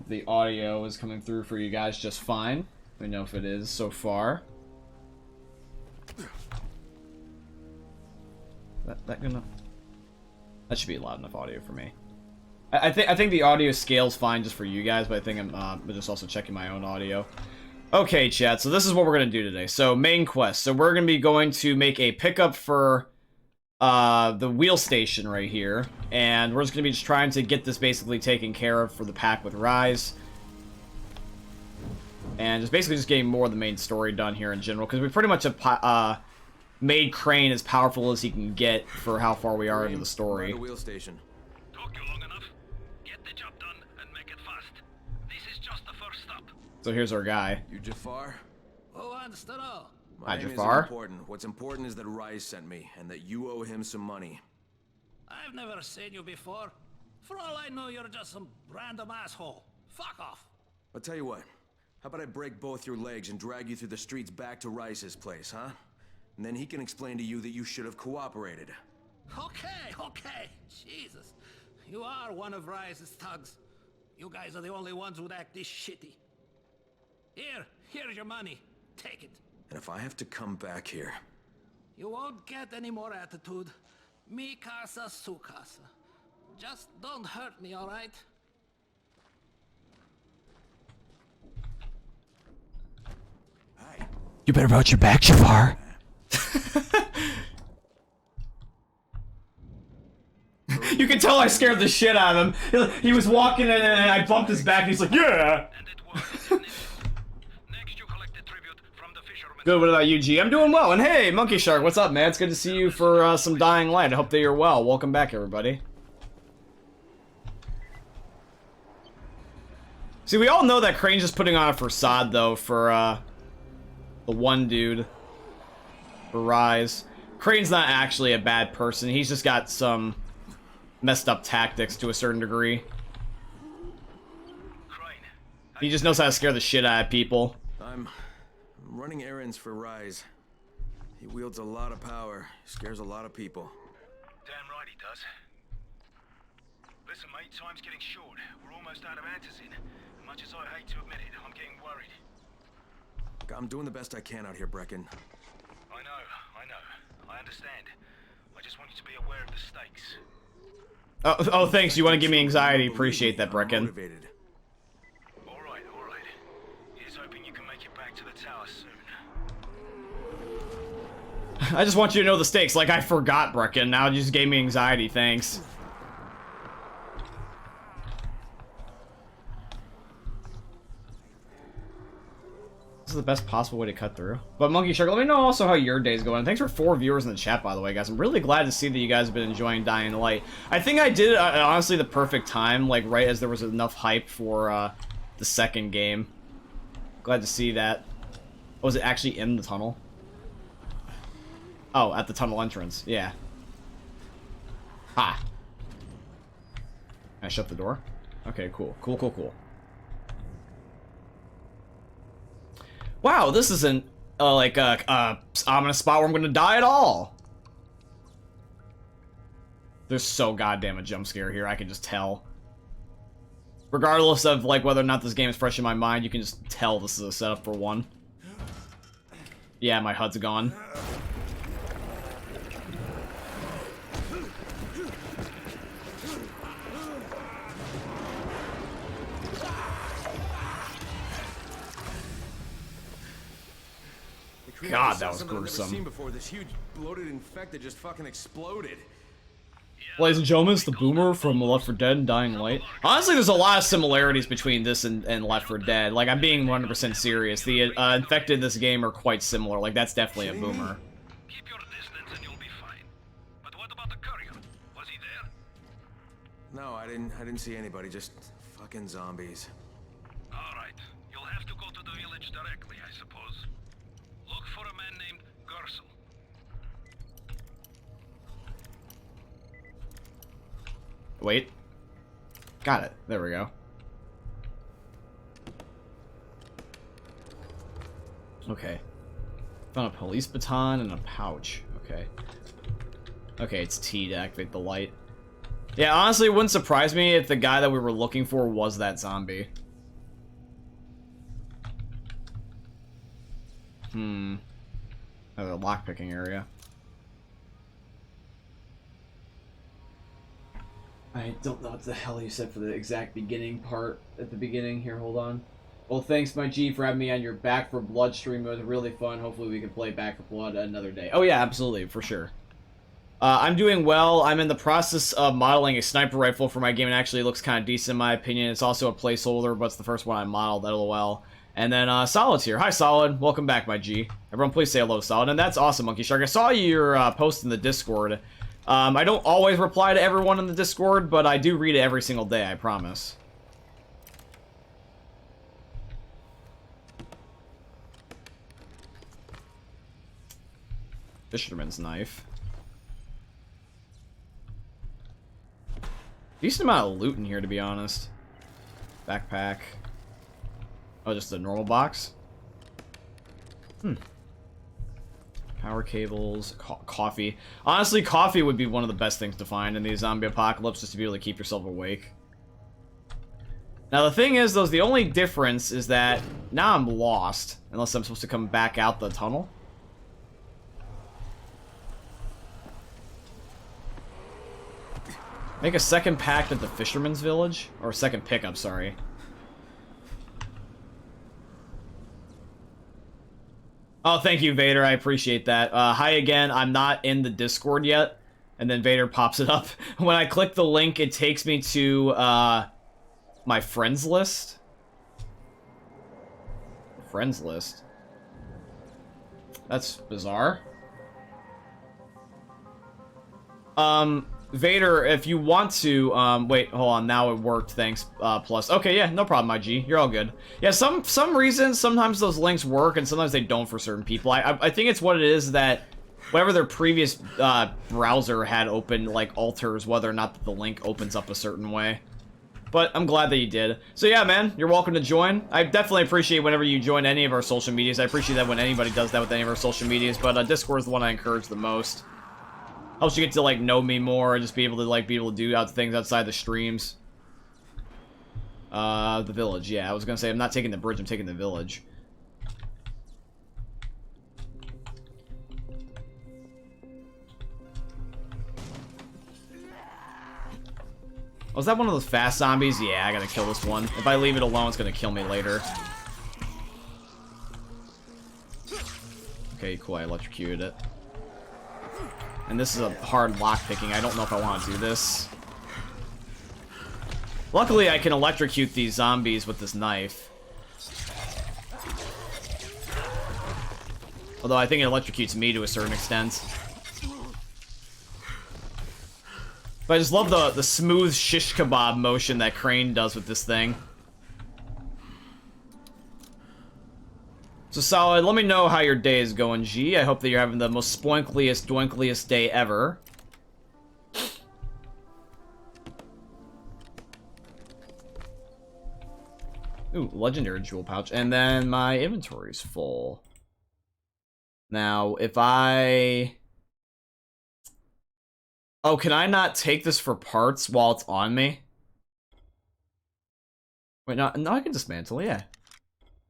the audio is coming through for you guys just fine. Let me know if it is so far. That should be loud enough audio for me. I think the audio scales fine just for you guys, but I think I'm just also checking my own audio. Okay, chat. So this is what we're gonna do today. So main quest. So we're gonna be going to make a pickup for the wheel station right here, and we're just gonna be just trying to get this basically taken care of for the pack with Rise, and just basically just getting more of the main story done here in general, because we pretty much have made Crane as powerful as he can get for how far we are into the story. Wheel station. Talk you long enough. Get the job done and make it fast. This is just the first stop. So here's our guy. You Jafar? Oh, I understand all. My name Jafar. isn't important. What's important is that Rais sent me, and that you owe him some money. I've never seen you before. For all I know, you're just some random asshole. Fuck off. I'll tell you what. How about I break both your legs and drag you through the streets back to Rice's place, huh? And then he can explain to you that you should have cooperated. Okay. Jesus. You are one of Rice's thugs. You guys are the only ones who'd act this shitty. Here's your money. Take it. And if I have to come back here... You won't get any more attitude. Mi casa, su casa. Just don't hurt me, alright? You better watch your back, Jafar. You can tell I scared the shit out of him. He was walking in and I bumped his back and he's like, yeah! And it worked, didn't it? Next you collect the tribute from the fishermen. Good, what about you, G? I'm doing well. And hey, Monkey Shark, what's up, man? It's good to see you for some Dying Light. I hope that you're well. Welcome back, everybody. See, we all know that Crane's just putting on a facade, though, for the one dude. For Rise. Crane's not actually a bad person. He's just got some messed up tactics to a certain degree. He just knows how to scare the shit out of people. I'm running errands for Rise. He wields a lot of power, scares a lot of people. Damn right he does. Listen, mate, time's getting short. We're almost out of antizin. As much as I hate to admit it, I'm getting worried. I'm doing the best I can out here, Brecken. I know. I understand. I just want you to be aware of the stakes. Oh, thanks. You want to give me anxiety. Appreciate that, Brecken. Motivated. All right. Here's hoping you can make it back to the tower soon. I just want you to know the stakes. Like, I forgot, Brecken. Now you just gave me anxiety. Thanks. This is the best possible way to cut through. But Monkey Shark, let me know also how your day's going. Thanks for 4 viewers in the chat, by the way, guys. I'm really glad to see that you guys have been enjoying Dying Light. I think I did, honestly, the perfect time, like, right as there was enough hype for, the second game. Glad to see that. Was it actually in the tunnel? Oh, at the tunnel entrance. Yeah. Ha. Can I shut the door? Okay, cool. Cool. Wow, this isn't like I'm in a spot where I'm gonna die at all. There's so goddamn a jump scare here, I can just tell. Regardless of like whether or not this game is fresh in my mind, you can just tell this is a setup for one. Yeah, my HUD's gone. God, that was gruesome. I've never seen before. This huge bloated infected just fucking exploded. Ladies and gentlemen, it's the Boomer from Left 4 Dead and Dying Light. Honestly, there's a lot of similarities between this and Left 4 Dead. Like, I'm being 100% serious. The infected in this game are quite similar. Like, that's definitely a Boomer. Keep your distance and you'll be fine. But what about the courier? Was he there? No, I didn't see anybody. Just fucking zombies. All right. You'll have to go to the village directly, I suppose. Look for a man named Gersel. Wait. Got it. There we go. Okay. Found a police baton and a pouch. Okay. Okay, it's T to activate the light. Yeah, honestly, it wouldn't surprise me if the guy that we were looking for was that zombie. Oh, the lockpicking area. I don't know what the hell you said for the exact beginning part at the beginning. Here, hold on. Well, thanks, my G, for having me on your Back for Blood stream. It was really fun. Hopefully we can play Back for Blood another day. Oh, yeah, absolutely, for sure. I'm doing well. I'm in the process of modeling a sniper rifle for my game. It actually looks kind of decent in my opinion. It's also a placeholder, but it's the first one I modeled, LOL. And then Solid's here. Hi, Solid. Welcome back, my G. Everyone, please say hello, Solid. And that's awesome, Monkey Shark. I saw your post in the Discord. I don't always reply to everyone in the Discord, but I do read it every single day, I promise. Fisherman's knife. Decent amount of loot in here, to be honest. Backpack. Oh, just a normal box? Power cables, coffee. Honestly, coffee would be one of the best things to find in the zombie apocalypse, just to be able to keep yourself awake. Now, the thing is, though, the only difference is that now I'm lost, unless I'm supposed to come back out the tunnel. Make a second pact at the Fisherman's Village? Or a second pickup, sorry. Oh, thank you, Vader. I appreciate that. Hi again. I'm not in the Discord yet. And then Vader pops it up. When I click the link, it takes me to my friends list. Friends list? That's bizarre. Vader, if you want to, wait, hold on, now it worked, thanks, plus. Okay, yeah, no problem, my G, you're all good. Yeah, some reason, sometimes those links work, and sometimes they don't for certain people. I think it's what it is that whatever their previous, browser had open, like, alters whether or not the link opens up a certain way. But I'm glad that you did. So yeah, man, you're welcome to join. I definitely appreciate whenever you join any of our social medias. I appreciate that when anybody does that with any of our social medias, but, Discord is the one I encourage the most. Helps you get to, like, know me more, and just be able to do things outside the streams. The village, yeah. I was gonna say, I'm not taking the bridge, I'm taking the village. Was that one of those fast zombies? Yeah, I gotta kill this one. If I leave it alone, it's gonna kill me later. Okay, cool, I electrocuted it. And this is a hard lockpicking. I don't know if I want to do this. Luckily, I can electrocute these zombies with this knife. Although I think it electrocutes me to a certain extent. But I just love the smooth shish kebab motion that Crane does with this thing. So, Solid, let me know how your day is going, G. I hope that you're having the most spoinkliest, doinkliest day ever. Ooh, legendary jewel pouch. And then my inventory's full. Now, if I... Oh, can I not take this for parts while it's on me? Wait, no, I can dismantle, yeah.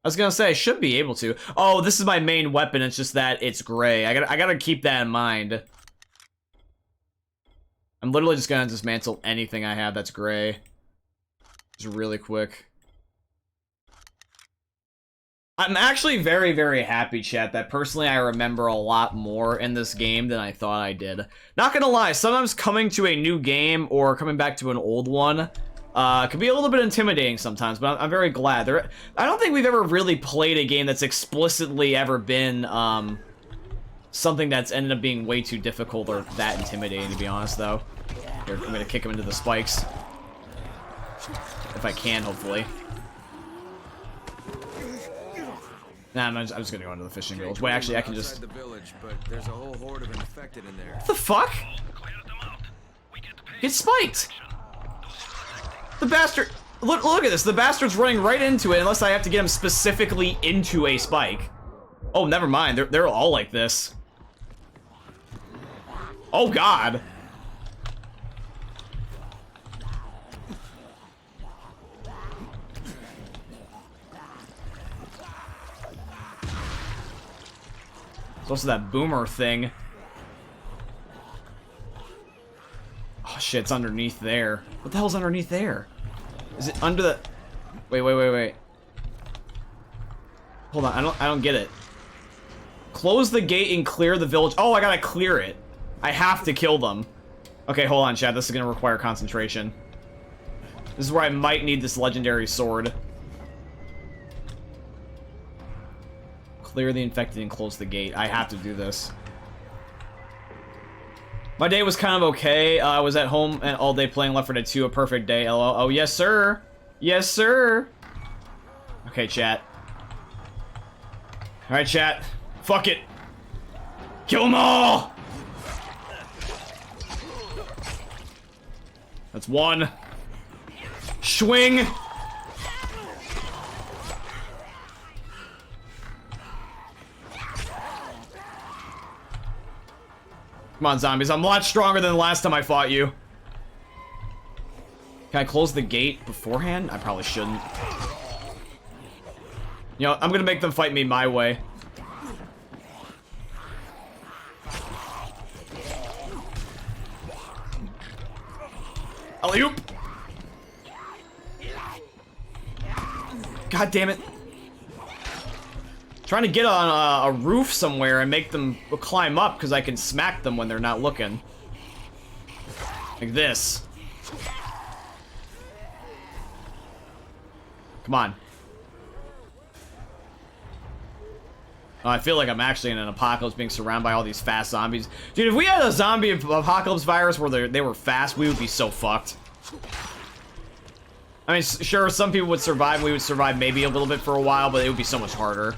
I was gonna say, I should be able to. Oh, this is my main weapon, it's just that it's gray. I gotta keep that in mind. I'm literally just gonna dismantle anything I have that's gray. Just really quick. I'm actually very, very happy, chat, that personally I remember a lot more in this game than I thought I did. Not gonna lie, sometimes coming to a new game or coming back to an old one can be a little bit intimidating sometimes, but I'm very glad. I don't think we've ever really played a game that's explicitly ever been something that's ended up being way too difficult or that intimidating, to be honest, though. Here, I'm gonna kick him into the spikes. If I can, hopefully. Nah, I'm just gonna go into the fishing village. Wait, actually, I can just... the village, but there's a whole horde of infected in there. What the fuck? Get spiked! The bastard... Look at this. The bastard's running right into it unless I have to get him specifically into a spike. Oh, never mind. They're all like this. Oh, God. There's also that boomer thing. Oh shit, it's underneath there. What the hell's underneath there? Is it under the... Wait. Hold on, I don't get it. Close the gate and clear the village. Oh, I gotta clear it. I have to kill them. Okay, hold on, chat. This is gonna require concentration. This is where I might need this legendary sword. Clear the infected and close the gate. I have to do this. My day was kind of okay. I was at home and all day playing Left 4 Dead 2. A perfect day. LOL. Oh, yes, sir. Yes, sir. Okay, chat. Alright, chat. Fuck it. Kill them all! That's one. Swing! Come on, zombies. I'm a lot stronger than the last time I fought you. Can I close the gate beforehand? I probably shouldn't. You know, I'm gonna make them fight me my way. Alley-oop! God damn it. Trying to get on a roof somewhere and make them climb up because I can smack them when they're not looking. Like this. Come on. Oh, I feel like I'm actually in an apocalypse being surrounded by all these fast zombies. Dude, if we had a zombie apocalypse virus where they were fast, we would be so fucked. I mean, sure, some people would survive, and we would survive maybe a little bit for a while, but it would be so much harder.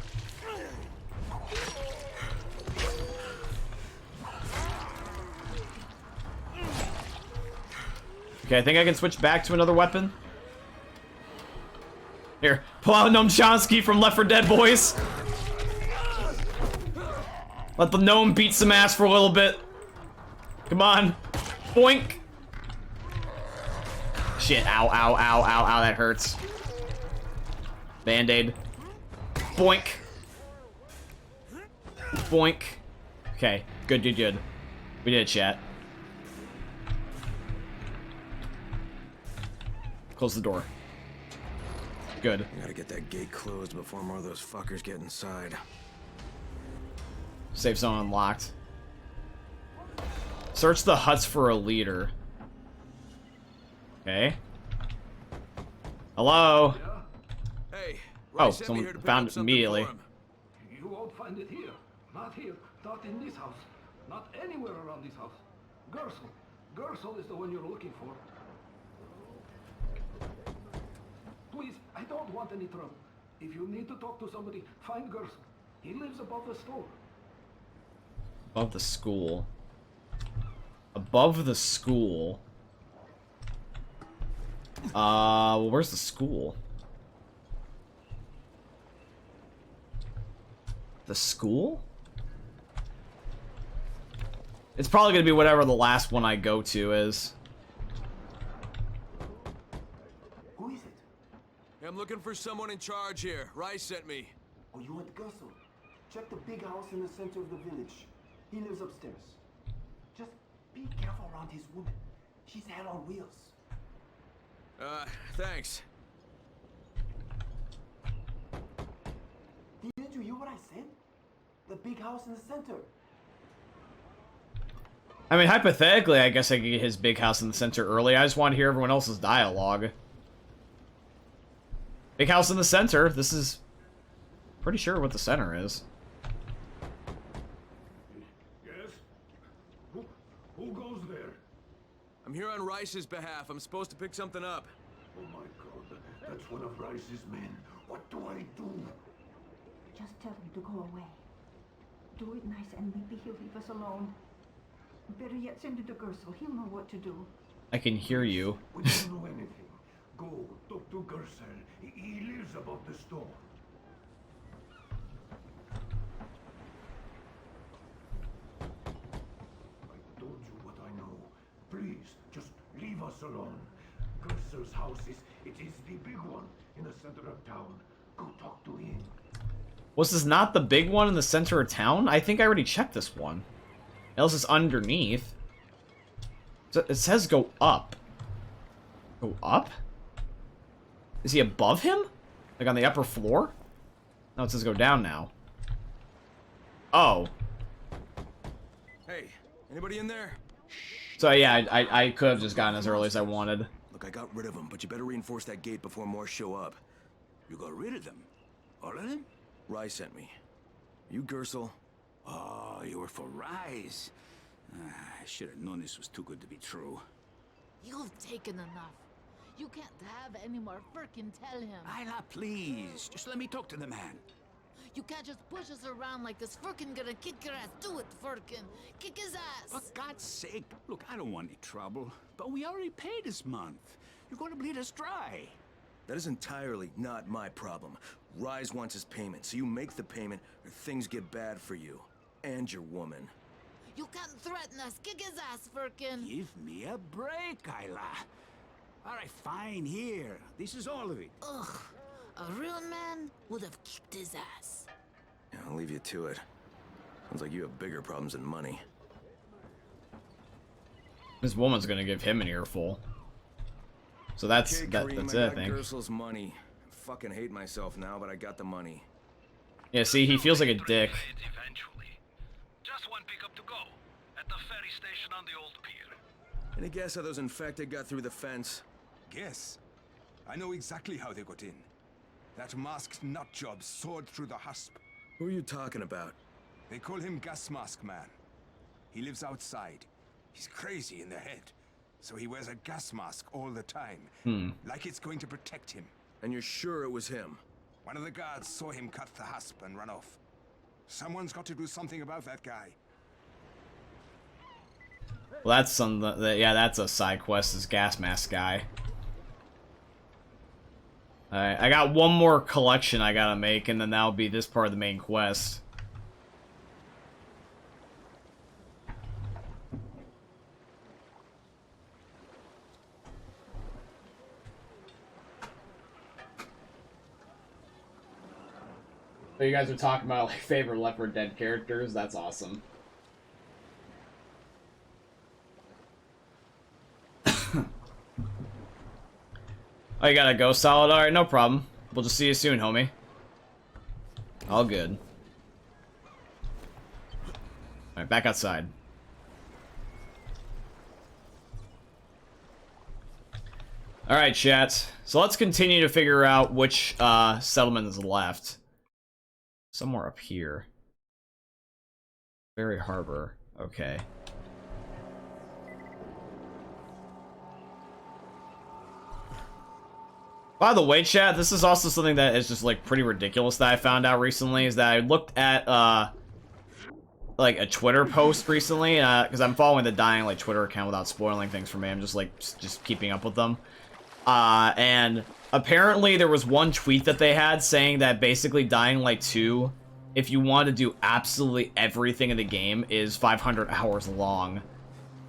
Okay, I think I can switch back to another weapon. Here, pull out Noam Chomsky from Left 4 Dead, boys. Let the gnome beat some ass for a little bit. Come on. Boink. Shit, ow, ow, ow, ow, ow, that hurts. Band-aid. Boink. Boink. Okay, good, good, good. We did it, chat. Close the door. Good. I gotta get that gate closed before more of those fuckers get inside. Safe zone unlocked. Search the huts for a leader. Okay. Hello? Yeah? Hey, Oh, Rais sent me someone here to pick found up it something immediately. for him. You won't find it here. Not here. Not in this house. Not anywhere around this house. Gersel. Gersel is the one you're looking for. Please, I don't want any trouble. If you need to talk to somebody, find Gersel. He lives above the store. Above the school. Above the school. Well, where's the school? The school? It's probably gonna be whatever the last one I go to is. Who is it? Hey, I'm looking for someone in charge here. Rais sent me. Oh, you want Gersel? Check the big house in the center of the village. He lives upstairs. Just be careful around his woman. She's hell on wheels. Thanks. Didn't you hear what I said? The big house in the center. I mean, hypothetically, I guess I could get his big house in the center early. I just want to hear everyone else's dialogue. Big house in the center. This is pretty sure what the center is. Yes? Who goes there? I'm here on Rais's behalf. I'm supposed to pick something up. Oh my god, that's one of Rice's men. What do I do? Just tell him to go away. Do it nice and maybe he'll leave us alone. Better yet, send it to Gersel. He'll know what to do. I can hear you. We don't know anything. Go, talk to Gersel. He lives above the store. I told you what I know. Please, just leave us alone. Gersel's house is the big one in the center of town. Go talk to him. Was this not the big one in the center of town? I think I already checked this one. Else it's underneath. It says go up. Go up? Is he above him? Like on the upper floor? No, it says go down now. Oh. Hey, anybody in there? So yeah, I could have just gotten as early as I wanted. Look, I got rid of them, but you better reinforce that gate before more show up. You got rid of them? All of them? Rais sent me. You Gersel? Oh, you were for Rise. I should have known this was too good to be true. You've taken enough. You can't have any more. Frickin' tell him. Isla, please. Just let me talk to the man. You can't just push us around like this. Frickin' gonna kick your ass. Do it, frickin'. Kick his ass. For God's sake. Look, I don't want any trouble. But we already paid this month. You're going to bleed us dry. That is entirely not my problem. Rise wants his payment, so you make the payment or things get bad for you. And your woman. You can't threaten us. Kick his ass, frickin'. Give me a break, Isla. All right, fine, here. This is all of it. Ugh. A real man would have kicked his ass. Yeah, I'll leave you to it. Sounds like you have bigger problems than money. This woman's gonna give him an earful. So that's Okay, that's Kareem, it, I got think. Gersel's money. I fucking hate myself now, but I got the money. Yeah, see, he feels like a dick. Eventually. Just one pickup to go. At the ferry station on the old pier. Any guess how those infected got through the fence? Guess. I know exactly how they got in. That masked nutjob soared through the husp. Who are you talking about? They call him Gas Mask Man. He lives outside. He's crazy in the head, so he wears a gas mask all the time, like it's going to protect him. And you're sure it was him? One of the guards saw him cut the husp and run off. Someone's got to do something about that guy. Well, that's yeah, that's a side quest, this gas mask guy. Alright, I got one more collection I gotta make, and then that'll be this part of the main quest. So you guys are talking about like favorite Left 4 Dead characters? That's awesome. Oh, you gotta go, Solid? Alright, no problem. We'll just see you soon, homie. All good. Alright, back outside. Alright, chat. So let's continue to figure out which settlement is left. Somewhere up here. Ferry Harbor. Okay. By the way, chat, this is also something that is just, like, pretty ridiculous that I found out recently, is that I looked at, like, a Twitter post recently, because I'm following the Dying Light Twitter account without spoiling things for me. I'm just, like, just keeping up with them. And apparently there was one tweet that they had saying that basically Dying Light 2, if you want to do absolutely everything in the game, is 500 hours long.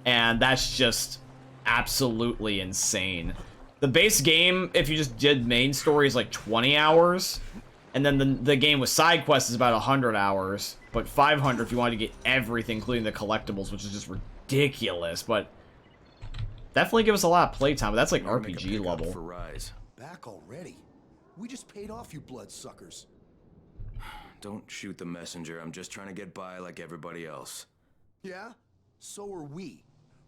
And that's just absolutely insane. The base game, if you just did main story, is like 20 hours. And then the game with side quests is about 100 hours. But 500 if you want to get everything, including the collectibles, which is just ridiculous. But definitely give us a lot of playtime. But that's like RPG level. For Rise. Back already? We just paid off, you bloodsuckers. Don't shoot the messenger. I'm just trying to get by like everybody else. Yeah? So are we.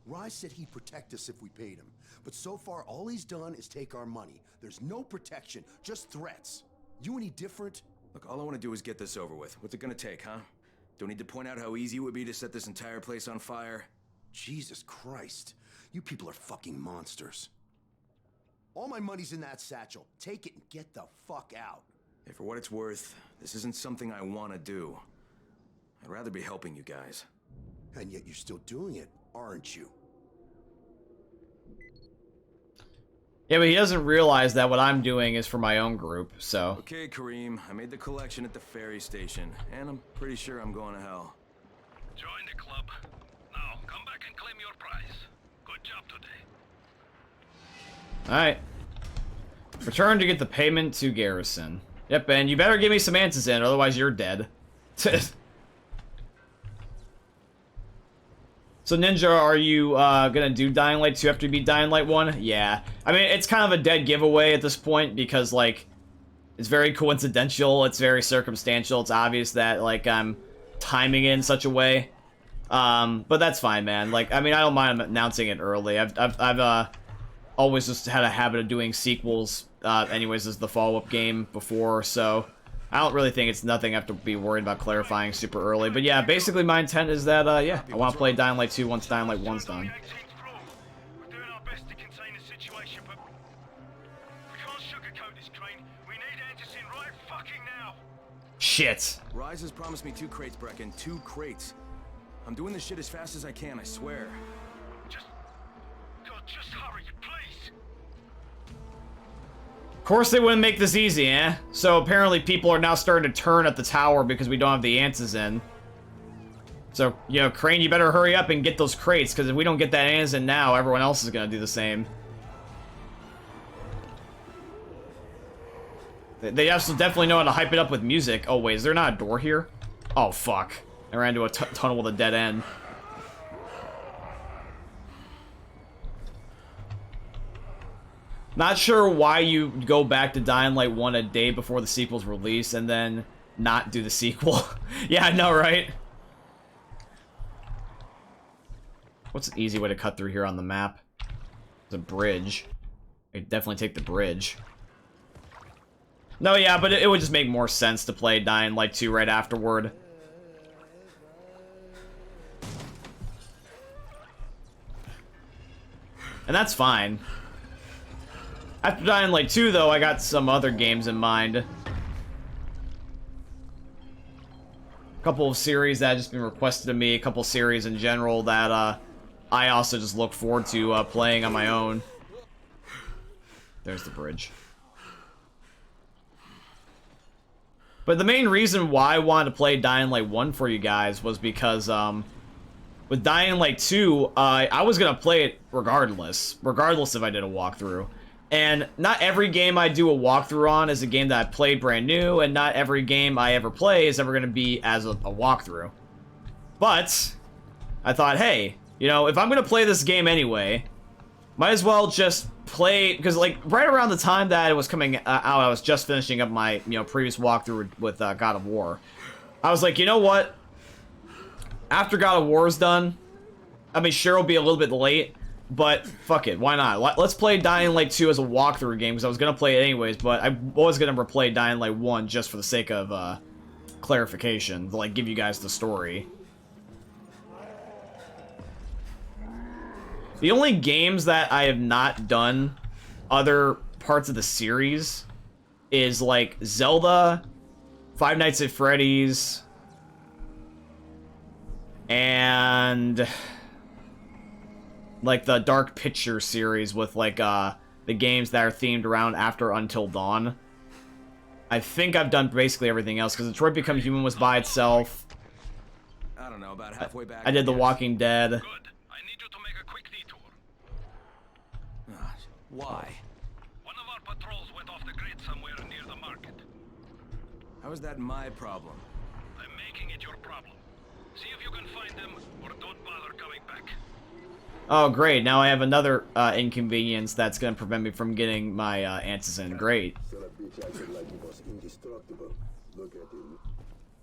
Rise said he'd protect us if we paid him. But so far, all he's done is take our money. There's no protection, just threats. You any different? Look, all I want to do is get this over with. What's it gonna take, huh? Don't need to point out how easy it would be to set this entire place on fire. Jesus Christ. You people are fucking monsters. All my money's in that satchel. Take it and get the fuck out. Hey, for what it's worth, this isn't something I want to do. I'd rather be helping you guys. And yet you're still doing it, aren't you? Yeah, but he doesn't realize that what I'm doing is for my own group, so. Okay, Kareem, I made the collection at the ferry station, and I'm pretty sure I'm going to hell. Join the club. Now, come back and claim your prize. Good job today. Alright. Return to get the payment to Garrison. Yep, and you better give me some answers in, otherwise you're dead. So Ninja, are you gonna do Dying Light 2 after you beat Dying Light 1? Yeah. I mean, it's kind of a dead giveaway at this point because, like, it's very coincidental, it's very circumstantial, it's obvious that, like, I'm timing it in such a way. But that's fine, man. Like, I mean, I don't mind announcing it early. I've always just had a habit of doing sequels, anyways, as the follow-up game before, so I don't really think it's nothing I have to be worried about clarifying super early. But yeah, basically my intent is that, yeah, I want to play Dying Light 2 once Dying Light 1's done. We're doing our best to contain the situation, but we can't sugarcoat this, Crane. We need answers in right fucking now. Shit. Rise has promised me 2 crates, Brecken. 2 crates. I'm doing this shit as fast as I can, I swear. Just hurry, please. Of course they wouldn't make this easy, eh? So apparently people are now starting to turn at the tower because we don't have the answers in. So, you know, Crane, you better hurry up and get those crates, because if we don't get that answer in now, everyone else is going to do the same. They also definitely know how to hype it up with music. Oh, wait, is there not a door here? Oh, fuck. I ran into a tunnel with a dead end. Not sure why you go back to Dying Light 1 a day before the sequel's release and then not do the sequel. Yeah, I know, right? What's an easy way to cut through here on the map? There's a bridge. I'd definitely take the bridge. No, yeah, but it would just make more sense to play Dying Light 2 right afterward. And that's fine. After Dying Light 2, though, I got some other games in mind. A couple of series that have just been requested of me, a couple series in general that I also just look forward to playing on my own. There's the bridge. But the main reason why I wanted to play Dying Light 1 for you guys was because, with Dying Light 2, I was going to play it regardless if I did a walkthrough. And not every game I do a walkthrough on is a game that I played brand new, and not every game I ever play is ever going to be as a walkthrough. But, I thought, hey, you know, if I'm going to play this game anyway, might as well just play, because, like, right around the time that it was coming out, I was just finishing up my, you know, previous walkthrough with God of War. I was like, you know what? After God of War is done, I mean, sure, it'll be a little bit late, but fuck it, why not? Let's play Dying Light 2 as a walkthrough game, because I was going to play it anyways, but I was going to replay Dying Light 1 just for the sake of clarification, to, like, give you guys the story. The only games that I have not done other parts of the series is, like, Zelda, Five Nights at Freddy's, and like the Dark Picture series with like the games that are themed around after Until Dawn. I think I've done basically everything else because Detroit Become Human was by itself. I don't know, about halfway back. I did The Walking Dead. Good. I need you to make a quick detour. Why? One of our patrols went off the grid somewhere near the market. How is that my problem? I'm making it your problem. See if you can find them, or don't bother coming back. Oh, great. Now I have another inconvenience that's going to prevent me from getting my answers in. Great.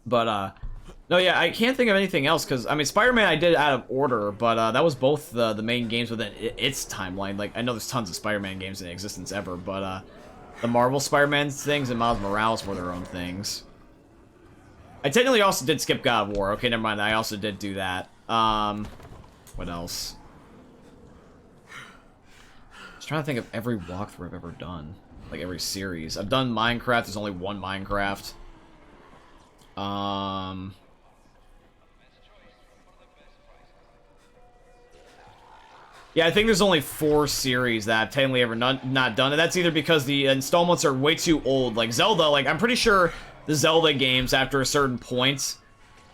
But, no, yeah, I can't think of anything else, because, I mean, Spider-Man I did out of order, but that was both the main games within its timeline. Like, I know there's tons of Spider-Man games in existence ever, but, the Marvel Spider-Man things and Miles Morales were their own things. I technically also did skip God of War. Okay, never mind. I also did do that. What else? I was trying to think of every walkthrough I've ever done. Like, every series. I've done Minecraft. There's only one Minecraft. Yeah, I think there's only 4 series that I've technically ever not done. And that's either because the installments are way too old. Like, Zelda, like, I'm pretty sure the Zelda games, after a certain point,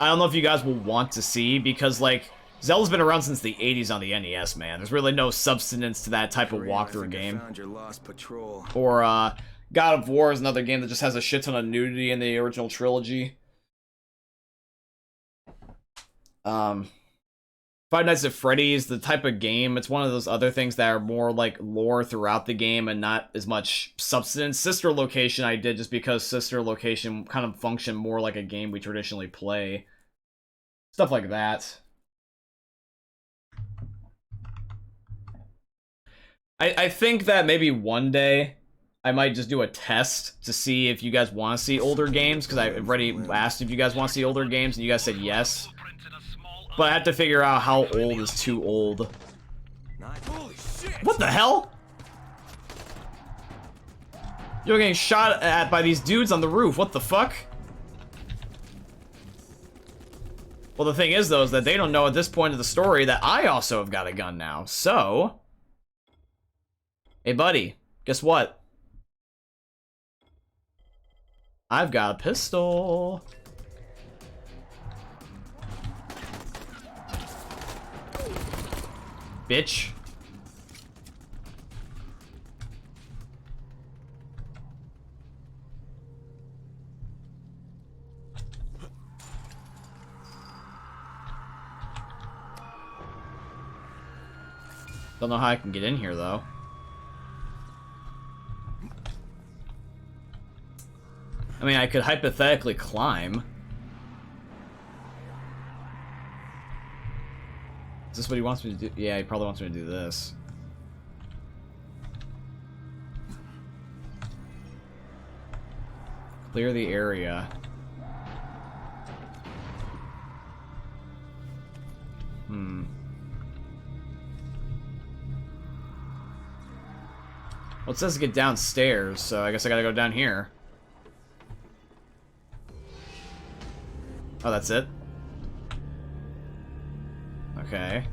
I don't know if you guys will want to see, because, like, Zelda's been around since the 80s on the NES, man. There's really no substance to that type of walkthrough game. Found your lost patrol. Or, God of War is another game that just has a shit ton of nudity in the original trilogy. Five Nights at Freddy's, the type of game, it's one of those other things that are more like lore throughout the game and not as much substance. Sister Location I did just because Sister Location kind of functioned more like a game we traditionally play. Stuff like that. I think that maybe one day I might just do a test to see if you guys want to see older games, because I already asked if you guys want to see older games and you guys said yes. But I have to figure out how old is too old. What the hell? You're getting shot at by these dudes on the roof. What the fuck? Well, the thing is, though, is that they don't know at this point of the story that I also have got a gun now. So... Hey, buddy. Guess what? I've got a pistol. Bitch. Don't know how I can get in here, though. I mean, I could hypothetically climb. Is this what he wants me to do? Yeah, he probably wants me to do this. Clear the area. Well, it says to get downstairs, so I guess I gotta go down here. Oh, that's it? Okay.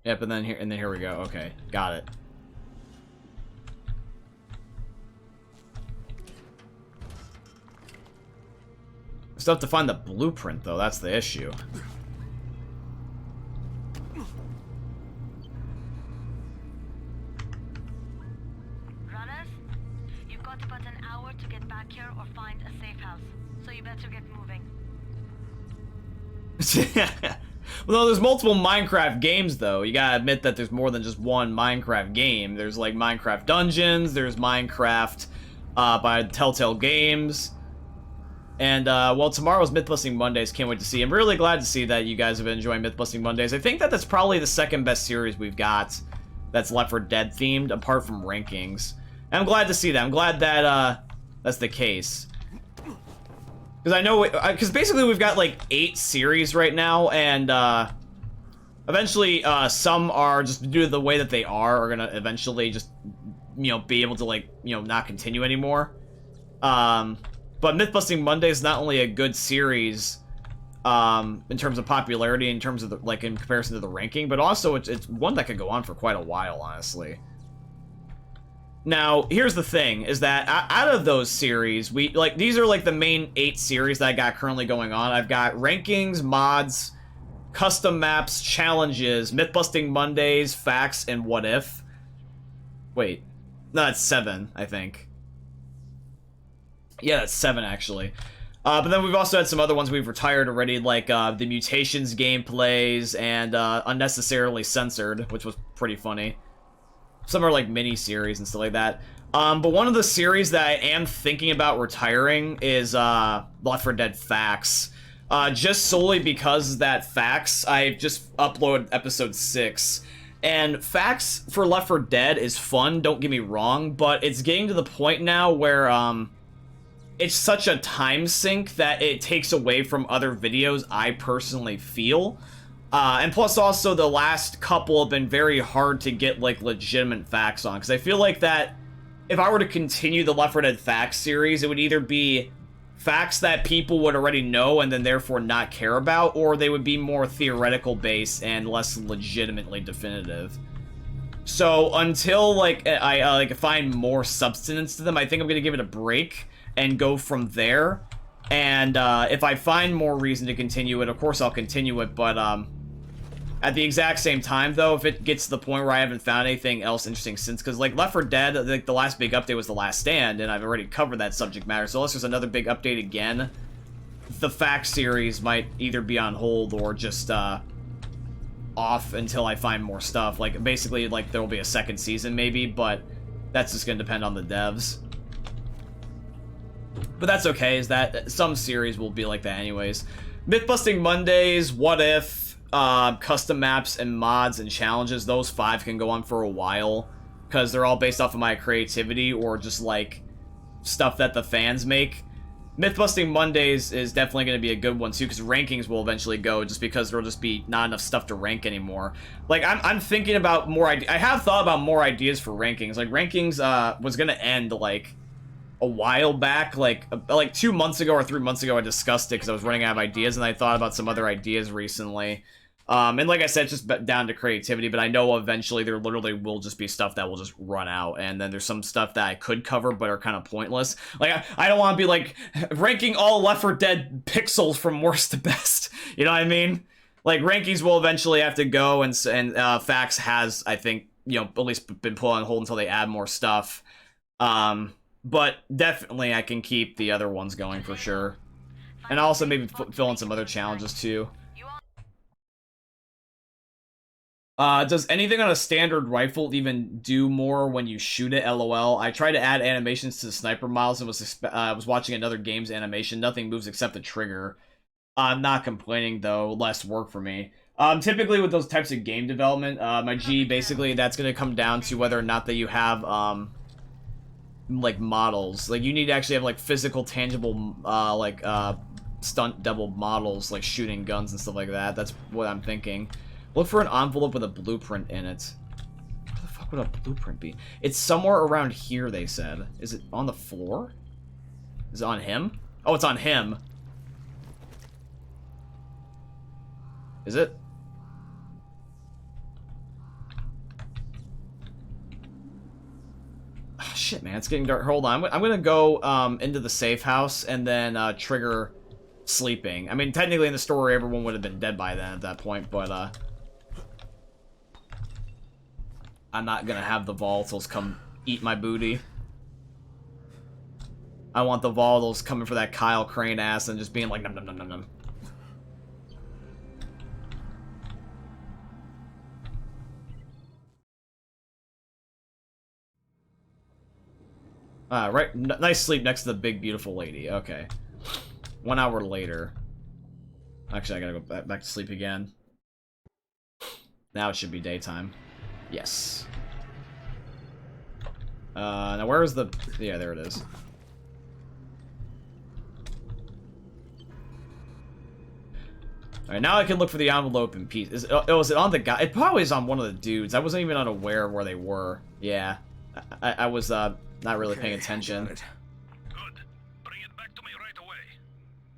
Yep, and then here we go. Okay, got it. Still have to find the blueprint, though. That's the issue. Runners, you've got about an hour to get back here or find a safe house. So you better get moving. Well, no, there's multiple Minecraft games, though. You gotta admit that there's more than just one Minecraft game. There's, like, Minecraft Dungeons, there's Minecraft by Telltale Games. And, well, tomorrow's Myth-Busting Mondays. Can't wait to see. I'm really glad to see that you guys have been enjoying Myth-Busting Mondays. I think that that's probably the second best series we've got that's Left 4 Dead themed, apart from rankings. And I'm glad to see that. I'm glad that, that's the case. Because I know, because basically we've got like 8 series right now, and eventually some are just due to the way that they are gonna eventually just, you know, be able to like, you know, not continue anymore. But Myth-Busting Monday is not only a good series in terms of popularity, in terms of the, like in comparison to the ranking, but also it's one that could go on for quite a while, honestly. Now, here's the thing, is that out of those series, these are like the main 8 series that I got currently going on. I've got rankings, mods, custom maps, challenges, Myth-Busting Mondays, facts, and what if. Wait, no, that's 7, I think. Yeah, that's 7, actually. But then we've also had some other ones we've retired already, like the Mutations gameplays and Unnecessarily Censored, which was pretty funny. Some are like mini-series and stuff like that. But one of the series that I am thinking about retiring is Left 4 Dead Facts. Just solely because that Facts, I just uploaded episode 6. And Facts for Left 4 Dead is fun, don't get me wrong, but it's getting to the point now where it's such a time sink that it takes away from other videos, I personally feel. And plus also the last couple have been very hard to get like legitimate facts on, because I feel like that if I were to continue the Left 4 Dead Facts series, it would either be facts that people would already know and then therefore not care about, or they would be more theoretical based and less legitimately definitive. So until like I find more substance to them, I think I'm gonna give it a break and go from there. And if I find more reason to continue it, of course I'll continue it, but At the exact same time, though, if it gets to the point where I haven't found anything else interesting since, because, like, Left 4 Dead, like, the last big update was The Last Stand, and I've already covered that subject matter, so unless there's another big update again, the FAQ series might either be on hold or just, off until I find more stuff. Like, basically, like, there will be a second season, maybe, but that's just gonna depend on the devs. But that's okay, is that some series will be like that anyways. Myth-busting Mondays, What If, custom maps and mods and challenges, those 5 can go on for a while because they're all based off of my creativity or just like stuff that the fans make. Myth-busting Mondays is definitely going to be a good one too, because rankings will eventually go just because there'll just be not enough stuff to rank anymore. Like, I'm thinking about more I have thought about more ideas for rankings. Like, rankings was going to end like a while back, like 2 months ago or 3 months ago. I discussed it because I was running out of ideas, and I thought about some other ideas recently. And like I said, it's just down to creativity, but I know eventually there literally will just be stuff that will just run out, and then there's some stuff that I could cover but are kind of pointless. Like, I don't want to be, like, ranking all Left 4 Dead pixels from worst to best, you know what I mean? Like, rankings will eventually have to go, and Fax has, I think, you know, at least been put on hold until they add more stuff. But definitely I can keep the other ones going for sure. And also maybe fill in some other challenges too. Does anything on a standard rifle even do more when you shoot it? LOL. I tried to add animations to the sniper models and was watching another game's animation. Nothing moves except the trigger. I'm not complaining though. Less work for me. Typically with those types of game development, my G, basically that's going to come down to whether or not that you have, like, models. Like, you need to actually have, like, physical, tangible, stunt double models, like shooting guns and stuff like that. That's what I'm thinking. Look for an envelope with a blueprint in it. Where the fuck would a blueprint be? It's somewhere around here, they said. Is it on the floor? Is it on him? Oh, it's on him. Is it? Oh, shit, man. It's getting dark. Hold on. I'm gonna go into the safe house and then trigger sleeping. I mean, technically in the story, everyone would have been dead by then at that point, but I'm not gonna have the volatiles come eat my booty. I want the volatiles coming for that Kyle Crane ass and just being like num num num num num. Right, nice sleep next to the big beautiful lady. Okay. 1 hour later. Actually, I gotta go back to sleep again. Now it should be daytime. Yes. Now where is the... Yeah, there it is. Alright, now I can look for the envelope in peace. Was it on the guy? It probably is on one of the dudes. I wasn't even unaware of where they were. Yeah. I was, not really paying attention. Good. Bring it back to me right away.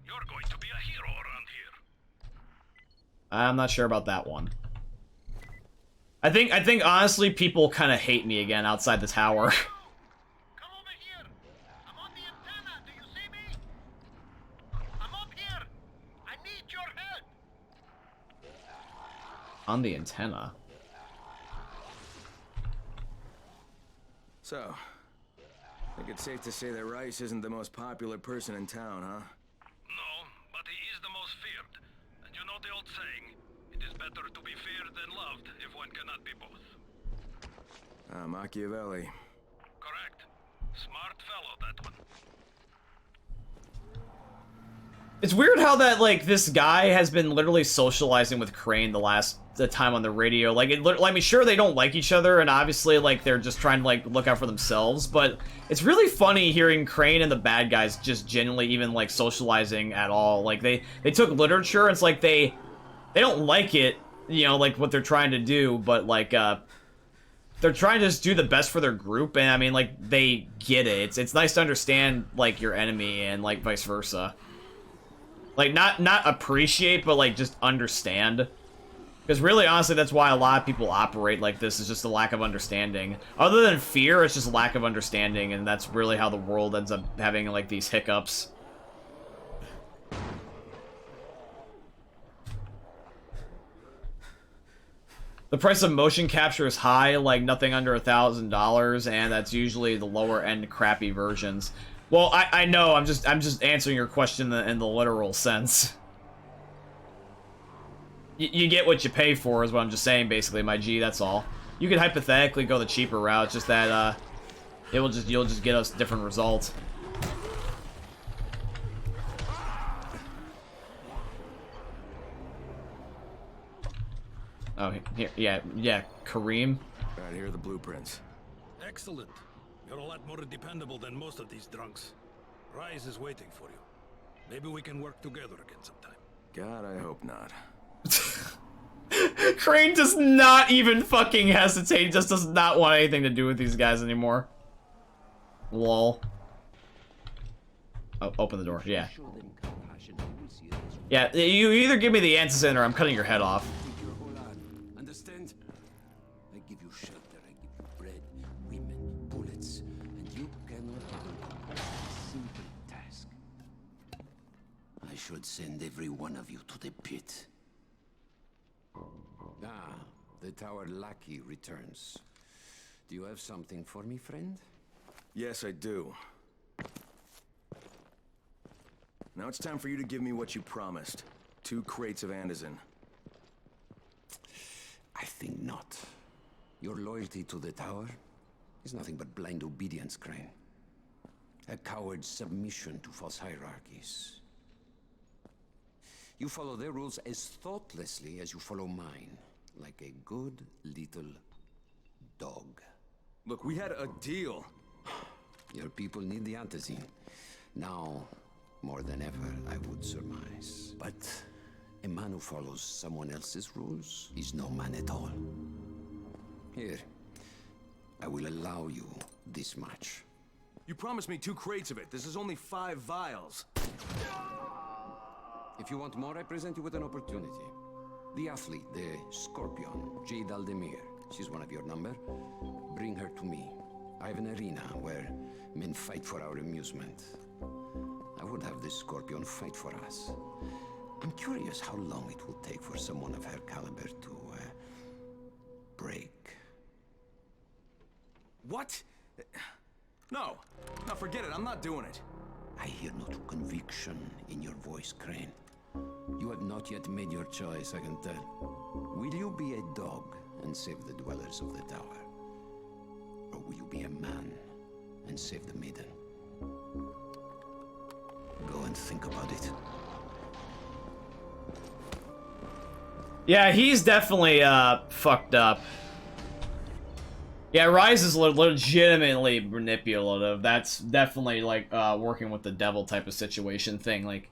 You're going to be a hero around here. I'm not sure about that one. I think honestly people kind of hate me again outside the tower. Come over here. I'm on the antenna. Do you see me? I'm up here. I need your help. On the antenna. So, I think it's safe to say that Rice isn't the most popular person in town, huh? No, but he is the most feared. And you know the old saying, it is better to be feared than loved if one cannot be both. Machiavelli. Correct. Smart fellow, that one. It's weird how that, like, this guy has been literally socializing with Crane the time on the radio. Like, I mean, sure, they don't like each other, and obviously, like, they're just trying to, like, look out for themselves, but it's really funny hearing Crane and the bad guys just genuinely even, like, socializing at all. Like, they took literature, and it's like they don't like it, you know, like, what they're trying to do, but, like, they're trying to just do the best for their group, and, I mean, like, they get it. It's nice to understand, like, your enemy, and, like, vice versa. Like, not appreciate, but, like, just understand. Because really, honestly, that's why a lot of people operate like this, is just a lack of understanding. Other than fear, it's just lack of understanding, and that's really how the world ends up having, like, these hiccups. The price of motion capture is high, like nothing under $1,000, and that's usually the lower end crappy versions. Well, I know. I'm just answering your question in the literal sense. You get what you pay for, is what I'm just saying. Basically, my G. That's all. You could hypothetically go the cheaper route. Just that you'll just get us different results. Oh, here, yeah, Kareem. Right, here are the blueprints. Excellent. You're a lot more dependable than most of these drunks. Rais is waiting for you. Maybe we can work together again sometime. God, I hope not. Crane does not even fucking hesitate. He just does not want anything to do with these guys anymore. Lol. Oh, open the door. Yeah. Yeah, you either give me the answers in or I'm cutting your head off. Understand? I give you shelter, I give you bread, women, bullets, and you cannot do a simple task. I should send every one of you to the pit. Ah, the tower lackey returns. Do you have something for me, friend? Yes, I do. Now it's time for you to give me what you promised. 2 crates of Anderson. I think not. Your loyalty to the tower is nothing but blind obedience, Crane. A coward's submission to false hierarchies. You follow their rules as thoughtlessly as you follow mine, like a good little dog. Look, we had a deal. Your people need the antizine. Now, more than ever, I would surmise. But a man who follows someone else's rules is no man at all. Here, I will allow you this much. You promised me 2 crates of it. This is only 5 vials. If you want more, I present you with an opportunity. The athlete, the Scorpion, Jade Aldemir. She's one of your number. Bring her to me. I have an arena where men fight for our amusement. I would have this Scorpion fight for us. I'm curious how long it will take for someone of her caliber to break. What? No. No, forget it. I'm not doing it. I hear no true conviction in your voice, Crane. You have not yet made your choice, I can tell. Will you be a dog and save the dwellers of the tower? Or will you be a man and save the maiden? Go and think about it. Yeah, he's definitely fucked up. Yeah, Rise is legitimately manipulative. That's definitely like working with the devil type of situation thing. Like,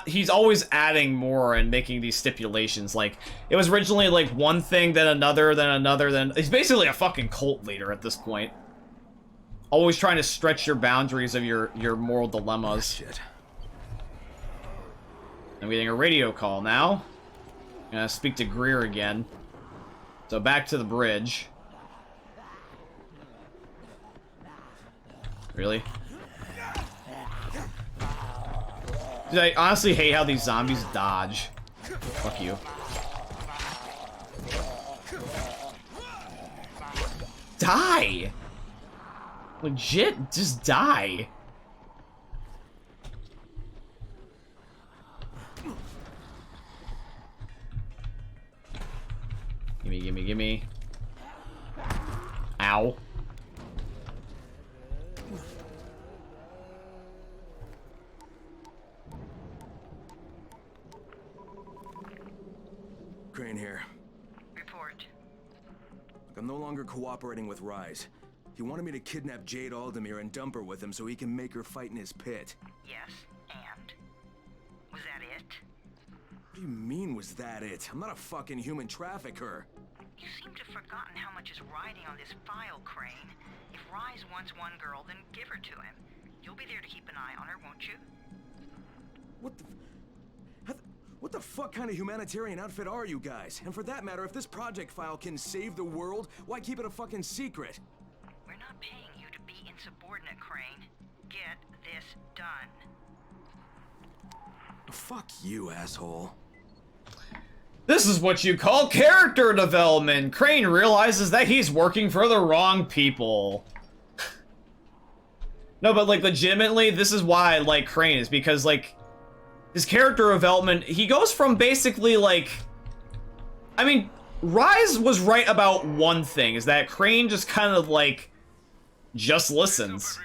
he's always adding more and making these stipulations. Like, it was originally like one thing, then another, then another, then he's basically a fucking cult leader at this point. Always trying to stretch your boundaries of your moral dilemmas. Shit. I'm getting a radio call now. I'm gonna speak to Greer again. So back to the bridge. Really? Dude, I honestly hate how these zombies dodge. Fuck you. Die! Legit, just die. Gimme, gimme, gimme. Ow. Crane here. Report. I'm no longer cooperating with Rise. He wanted me to kidnap Jade Aldemir and dump her with him so he can make her fight in his pit. Yes, and? Was that it? What do you mean, was that it? I'm not a fucking human trafficker. You seem to have forgotten how much is riding on this file, Crane. If Rise wants one girl, then give her to him. You'll be there to keep an eye on her, won't you? What the fuck kind of humanitarian outfit are you guys? And for that matter, if this project file can save the world, why keep it a fucking secret? We're not paying you to be insubordinate, Crane. Get this done. Fuck you, asshole. This is what you call character development. Crane realizes that he's working for the wrong people. No, but like legitimately, this is why I like Crane, is because like his character development, he goes from basically like, I mean, Rise was right about one thing, is that Crane just kind of like just listens.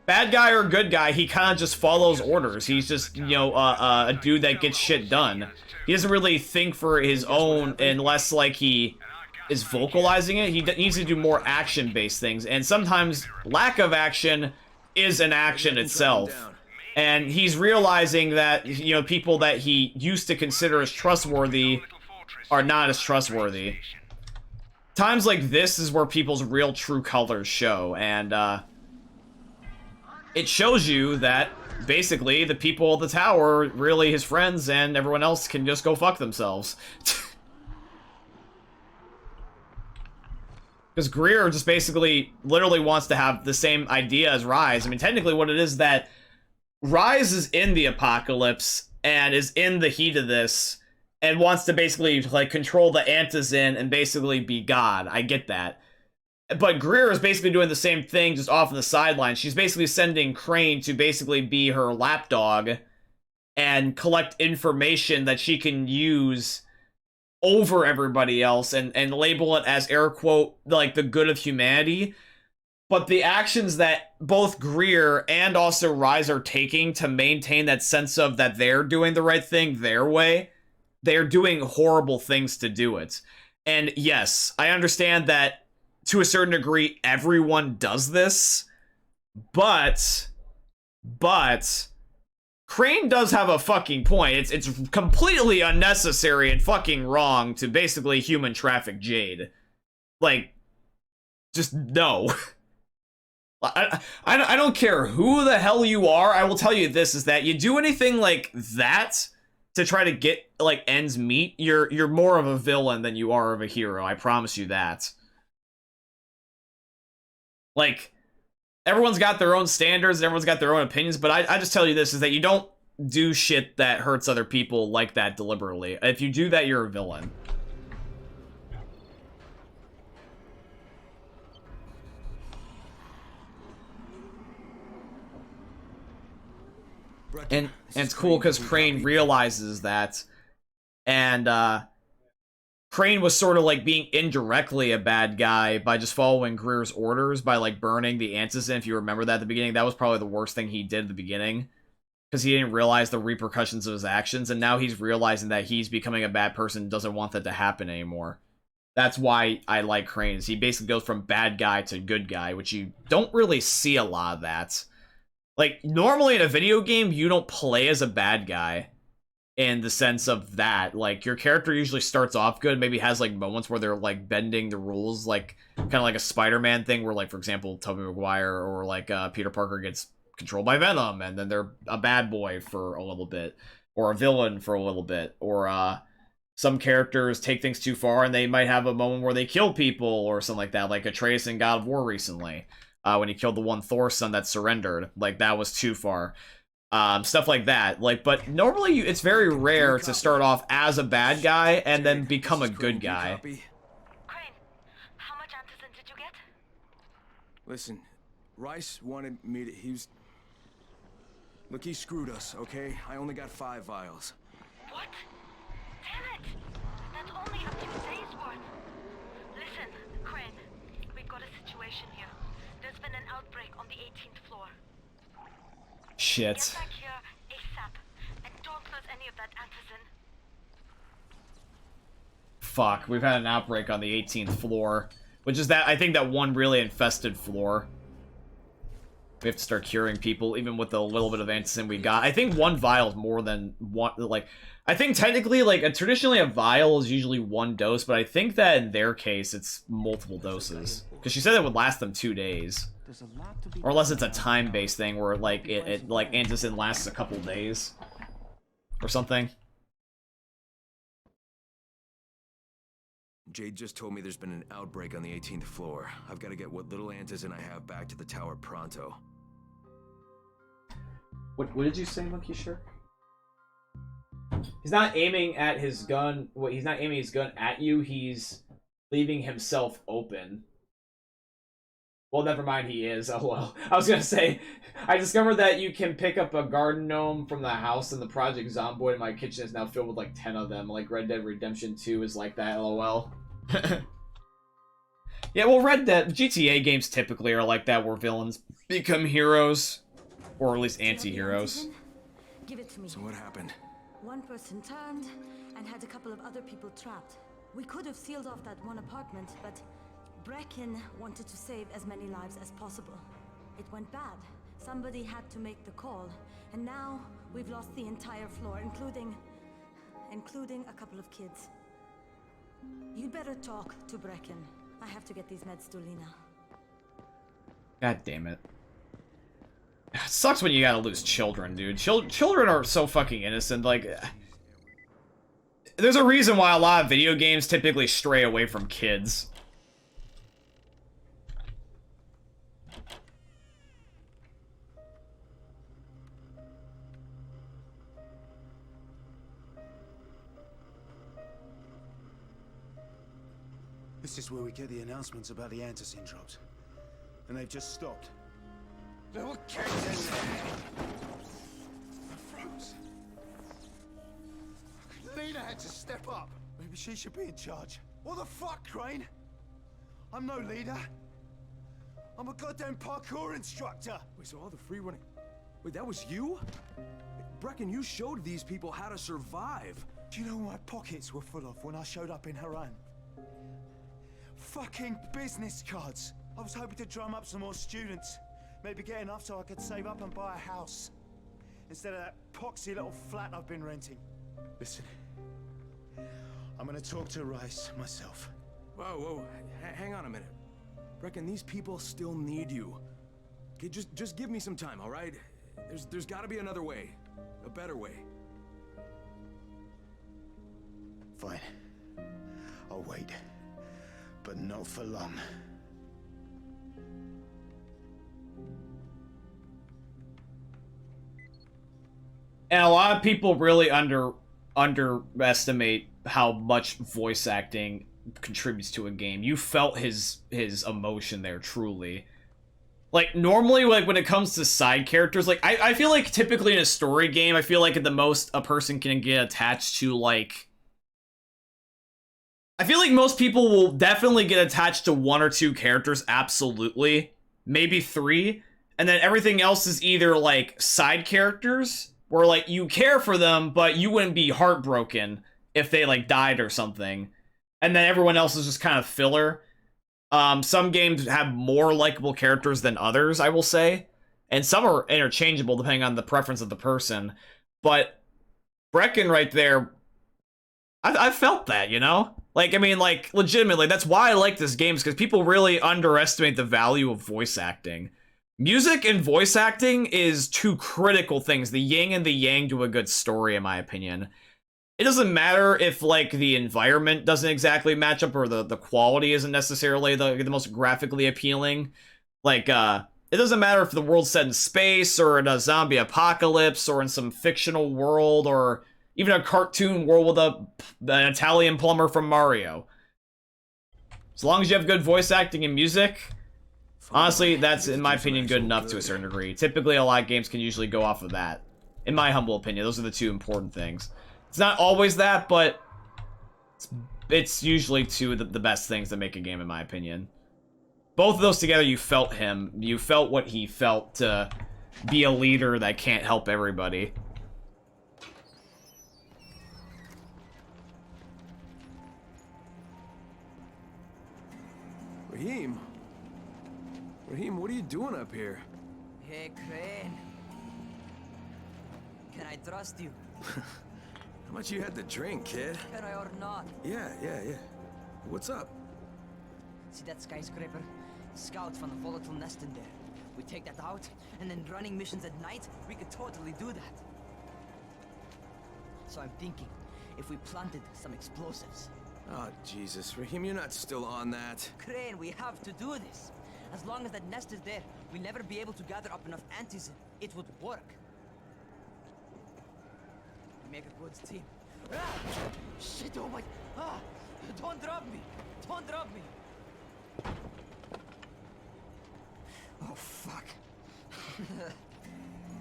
Bad guy or good guy, he kind of just follows orders. He's just, you know, a dude that gets shit done. He doesn't really think for his own unless, like, he is vocalizing it. He needs to do more action-based things, and sometimes lack of action is an action itself. And he's realizing that, you know, people that he used to consider as trustworthy are not as trustworthy. Times like this is where people's real true colors show, and, it shows you that, basically, the people at the tower are really his friends, and everyone else can just go fuck themselves. Because Greer just basically, literally wants to have the same idea as Rise. I mean, technically what it is that Rise is in the apocalypse, and is in the heat of this, and wants to basically, like, control the Antizin and basically be God. I get that. But Greer is basically doing the same thing, just off on the sidelines. She's basically sending Crane to basically be her lapdog and collect information that she can use over everybody else and label it as, air quote, like, the good of humanity. But the actions that both Greer and also Rise are taking to maintain that sense of that they're doing the right thing their way, they're doing horrible things to do it. And yes, I understand that to a certain degree, everyone does this, but Crane does have a fucking point. It's completely unnecessary and fucking wrong to basically human traffic Jade. Like, just no. I don't care who the hell you are. I will tell you this, is that you do anything like that to try to get, like, ends meet, you're more of a villain than you are of a hero. I promise you that. Like, everyone's got their own standards, and everyone's got their own opinions, but I just tell you this, is that you don't do shit that hurts other people like that deliberately. If you do that, you're a villain. And it's cool because Crane realizes that, and Crane was sort of like being indirectly a bad guy by just following Greer's orders by like burning the Antizin. If you remember that at the beginning, that was probably the worst thing he did at the beginning, because he didn't realize the repercussions of his actions, and now he's realizing that he's becoming a bad person and doesn't want that to happen anymore. That's why I like Crane, is he basically goes from bad guy to good guy, which you don't really see a lot of that. Like, normally in a video game, you don't play as a bad guy in the sense of that. Like, your character usually starts off good, maybe has, like, moments where they're, like, bending the rules, like, kind of like a Spider-Man thing, where, like, for example, Tobey Maguire or, like, Peter Parker gets controlled by Venom, and then they're a bad boy for a little bit, or a villain for a little bit, or, some characters take things too far, and they might have a moment where they kill people, or something like that, like Atreus in God of War recently. When he killed the one Thor son that surrendered. Like, that was too far. Stuff like that. Like, but normally it's very rare to start off as a bad guy and then become a good guy. Crane, how much Antizin did you get? Listen, Rice wanted me to... Look, he screwed us, okay? I only got 5 vials. What? Damn it! That's only a few days worth. Listen, Crane, we've got a situation here. There's been an outbreak on the 18th floor. Shit. Get back here ASAP, and don't lose any of that Antizin. Fuck, we've had an outbreak on the 18th floor, which is that, I think, that one really infested floor. We have to start curing people, even with the little bit of Antizin we got. I think 1 vial is more than one, like, I think technically, like, traditionally a vial is usually 1 dose, but I think that in their case, it's multiple doses. Because she said it would last them 2 days. Or unless it's a time-based thing where, like, like, Antizin lasts a couple days. Or something. Jade just told me there's been an outbreak on the 18th floor. I've got to get what little Antizin I have back to the tower pronto. What did you say, Monkey Shark? He's not aiming at his gun. Well, he's not aiming his gun at you. He's leaving himself open. Well, never mind, he is. Oh, well. I was gonna say, I discovered that you can pick up a garden gnome from the house in the Project Zomboid. My kitchen is now filled with like 10 of them. Like Red Dead Redemption 2 is like that, lol. Yeah, well, GTA games typically are like that, where villains become heroes. Or at least anti-heroes. Give it to me. So what happened? One person turned and had a couple of other people trapped. We could have sealed off that one apartment, but Brecken wanted to save as many lives as possible. It went bad. Somebody had to make the call, and now we've lost the entire floor, including a couple of kids. You'd better talk to Brecken. I have to get these meds to Lena. God damn it. It sucks when you gotta lose children, dude. Children are so fucking innocent. Like, there's a reason why a lot of video games typically stray away from kids. This is where we get the announcements about the antizin drops. And they've just stopped. Little kids in there! I froze. Lena had to step up. Maybe she should be in charge. What the fuck, Crane? I'm no leader. I'm a goddamn parkour instructor. Wait, so all the free running... Wait, that was you? Brecken, you showed these people how to survive. Do you know what my pockets were full of when I showed up in Haran? Fucking business cards. I was hoping to drum up some more students. Maybe get enough so I could save up and buy a house. Instead of that poxy little flat I've been renting. Listen, I'm gonna talk to Rais myself. Whoa, hang on a minute. Brecken, these people still need you. Okay, just give me some time, all right? There's gotta be another way. A better way. Fine. I'll wait. But not for long. And a lot of people really underestimate how much voice acting contributes to a game. You felt his emotion there, truly. Like, normally, like, when it comes to side characters, like, I feel like typically in a story game, I feel like at the most a person can get attached to, like... I feel like most people will definitely get attached to 1 or 2 characters, absolutely. Maybe 3. And then everything else is either, like, side characters, where, like, you care for them, but you wouldn't be heartbroken if they, like, died or something. And then everyone else is just kind of filler. Some games have more likable characters than others, I will say. And some are interchangeable depending on the preference of the person. But Brecken right there, I felt that, you know? Like, I mean, like, legitimately, that's why I like this game, is because people really underestimate the value of voice acting. Music and voice acting is 2 critical things. The yin and the yang to a good story, in my opinion. It doesn't matter if, like, the environment doesn't exactly match up or the quality isn't necessarily the most graphically appealing. Like, it doesn't matter if the world's set in space or in a zombie apocalypse or in some fictional world or even a cartoon world with an Italian plumber from Mario. As long as you have good voice acting and music, honestly, that's, in my opinion, good enough to a certain degree. Typically, a lot of games can usually go off of that. In my humble opinion, those are the 2 important things. It's not always that, but it's usually 2 of the best things that make a game, in my opinion. Both of those together, you felt him. You felt what he felt to be a leader that can't help everybody. Raheem, what are you doing up here? Hey, Crane. Can I trust you? How much you had to drink, kid? Can I or not? Yeah. What's up? See that skyscraper? Scouts found a volatile nest in there. We take that out, and then running missions at night, we could totally do that. So I'm thinking, if we planted some explosives. Oh, Jesus, Raheem, you're not still on that. Crane, we have to do this. As long as that nest is there, we'll never be able to gather up enough antizin. It would work. We make a good team. Ah! Shit, oh my... Ah! Don't drop me! Don't drop me! Oh, fuck.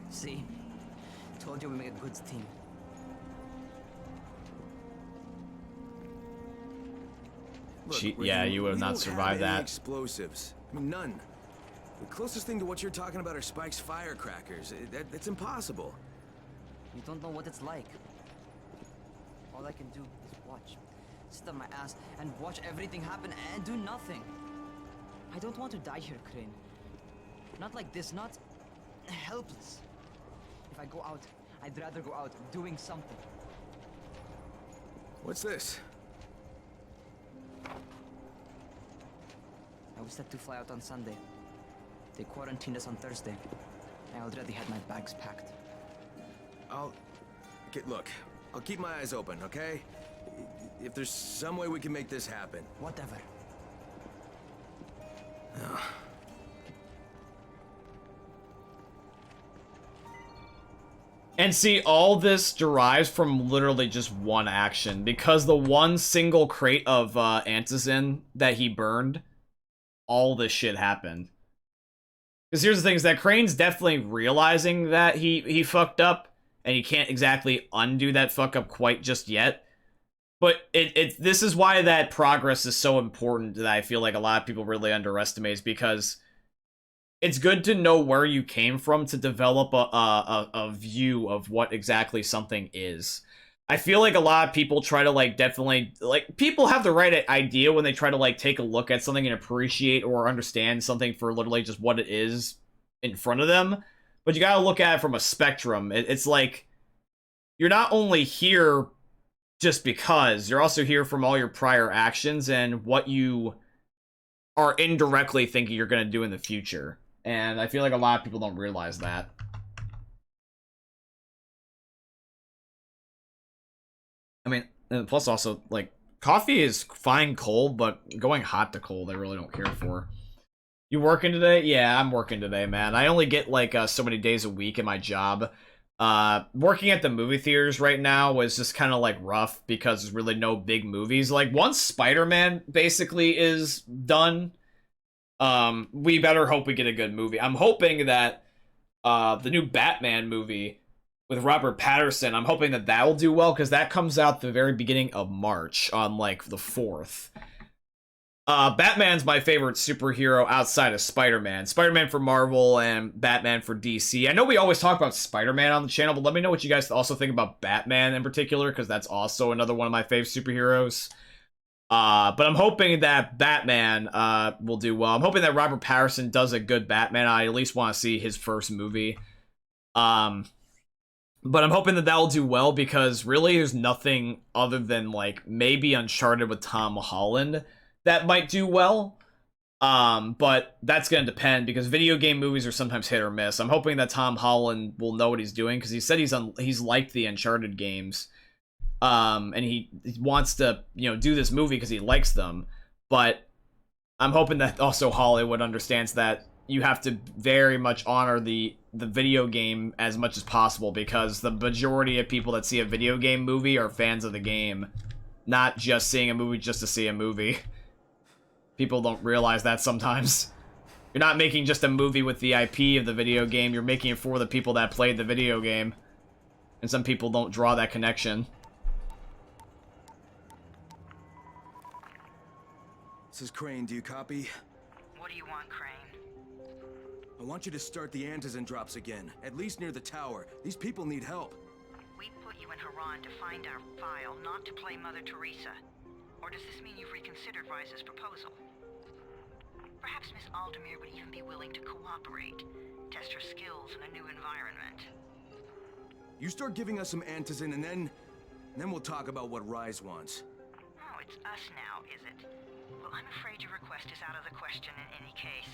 See? Told you we make a good team. Look, Yeah, Ricky, you would have we not don't survived have any that. explosives. I mean, none. The closest thing to what you're talking about are Spike's firecrackers. That's impossible. You don't know what it's like. All I can do is watch. Sit on my ass and watch everything happen and do nothing. I don't want to die here, Crane. Not like this, not helpless. If I go out, I'd rather go out doing something. What's this? I was set to fly out on Sunday. They quarantined us on Thursday. I already had my bags packed. Look, I'll keep my eyes open, okay? If there's some way we can make this happen. Whatever. And see, all this derives from literally just one action, because the one single crate of antizin that he burned, all this shit happened. Because here's the thing, is that Crane's definitely realizing that he fucked up, and he can't exactly undo that fuck up quite just yet. But this is why that progress is so important that I feel like a lot of people really underestimate, is because it's good to know where you came from to develop a view of what exactly something is. I feel like a lot of people try to, like, definitely, like, people have the right idea when they try to, like, take a look at something and appreciate or understand something for literally just what it is in front of them. But you gotta look at it from a spectrum. It's like, you're not only here just because, you're also here from all your prior actions and what you are indirectly thinking you're gonna do in the future. And I feel like a lot of people don't realize that. I mean, and plus also, like, coffee is fine cold, but going hot to cold, I really don't care for. You working today? Yeah, I'm working today, man. I only get, like, so many days a week in my job. Working at the movie theaters right now was just kind of, like, rough because there's really no big movies. Like, once Spider-Man basically is done, we better hope we get a good movie. I'm hoping that the new Batman movie with Robert Pattinson, I'm hoping that will do well, because that comes out the very beginning of March on, like, the 4th. Batman's my favorite superhero outside of Spider-Man. Spider-Man for Marvel and Batman for DC. I know we always talk about Spider-Man on the channel, but let me know what you guys also think about Batman in particular, because that's also another one of my favorite superheroes. But I'm hoping that Batman will do well. I'm hoping that Robert Pattinson does a good Batman. I at least want to see his first movie. But I'm hoping that will do well, because really there's nothing other than, like, maybe Uncharted with Tom Holland that might do well. But that's going to depend, because video game movies are sometimes hit or miss. I'm hoping that Tom Holland will know what he's doing, because he said he's liked the Uncharted games. And he wants to, you know, do this movie because he likes them. But I'm hoping that also Hollywood understands that you have to very much honor the video game as much as possible, because the majority of people that see a video game movie are fans of the game, not just seeing a movie just to see a movie. People don't realize that sometimes. You're not making just a movie with the IP of the video game, you're making it for the people that played the video game. And some people don't draw that connection. This is Crane, do you copy? What do you want, Crane? I want you to start the antizin drops again, at least near the tower. These people need help. We put you in Haran to find our file, not to play Mother Teresa. Or does this mean you've reconsidered Rise's proposal? Perhaps Miss Aldemir would even be willing to cooperate, test her skills in a new environment. You start giving us some antizin, and then we'll talk about what Rise wants. Oh, it's us now, is it? Well, I'm afraid your request is out of the question in any case.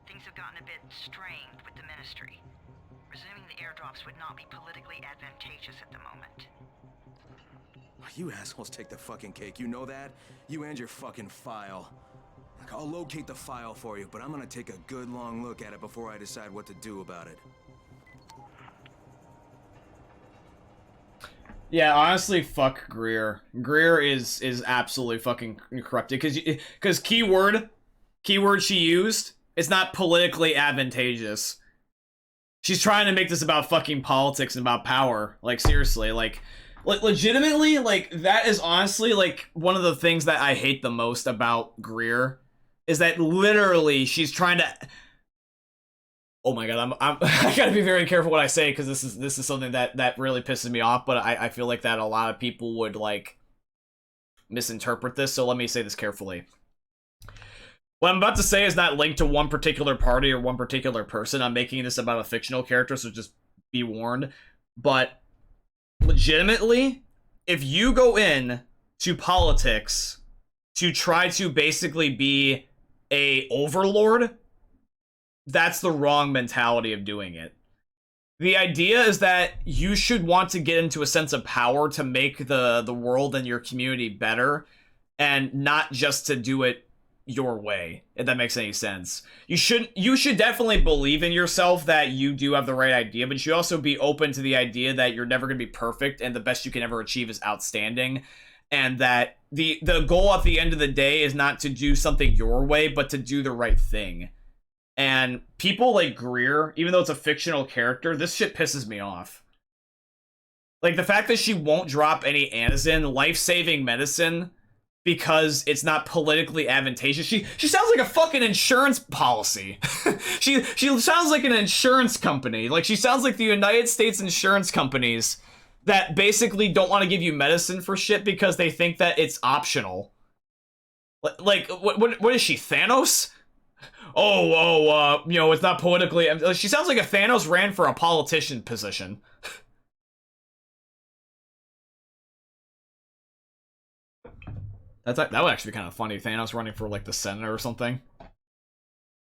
Things have gotten a bit strained with the Ministry. Resuming the airdrops would not be politically advantageous at the moment. You assholes take the fucking cake, you know that? You and your fucking file. Look, I'll locate the file for you, but I'm gonna take a good long look at it before I decide what to do about it. Yeah, honestly, fuck Greer. Greer is absolutely fucking corrupted because keyword she used is not politically advantageous. She's trying to make this about fucking politics and about power. Like, seriously, like legitimately, like, that is honestly, like, one of the things that I hate the most about Greer is that literally she's trying to... Oh my god, I gotta be very careful what I say because this is something that really pisses me off, but I feel like that a lot of people would, like, misinterpret this, so let me say this carefully. What I'm about to say is not linked to one particular party or one particular person. I'm making this about a fictional character, so just be warned. But legitimately, if you go in to politics to try to basically be a overlord, that's the wrong mentality of doing it. The idea is that you should want to get into a sense of power to make the world and your community better, and not just to do it your way, if that makes any sense. You should definitely believe in yourself that you do have the right idea, but you should also be open to the idea that you're never going to be perfect and the best you can ever achieve is outstanding, and that the goal at the end of the day is not to do something your way, but to do the right thing. And people like Greer, even though it's a fictional character, this shit pisses me off. Like, the fact that she won't drop any Anazin, life-saving medicine, because it's not politically advantageous. She sounds like a fucking insurance policy. she sounds like an insurance company. Like, she sounds like the United States insurance companies that basically don't want to give you medicine for shit because they think that it's optional. Like, what is she, Thanos? You know, it's not politically... She sounds like a Thanos ran for a politician position. That would actually be kind of funny. Thanos running for, like, the Senate or something.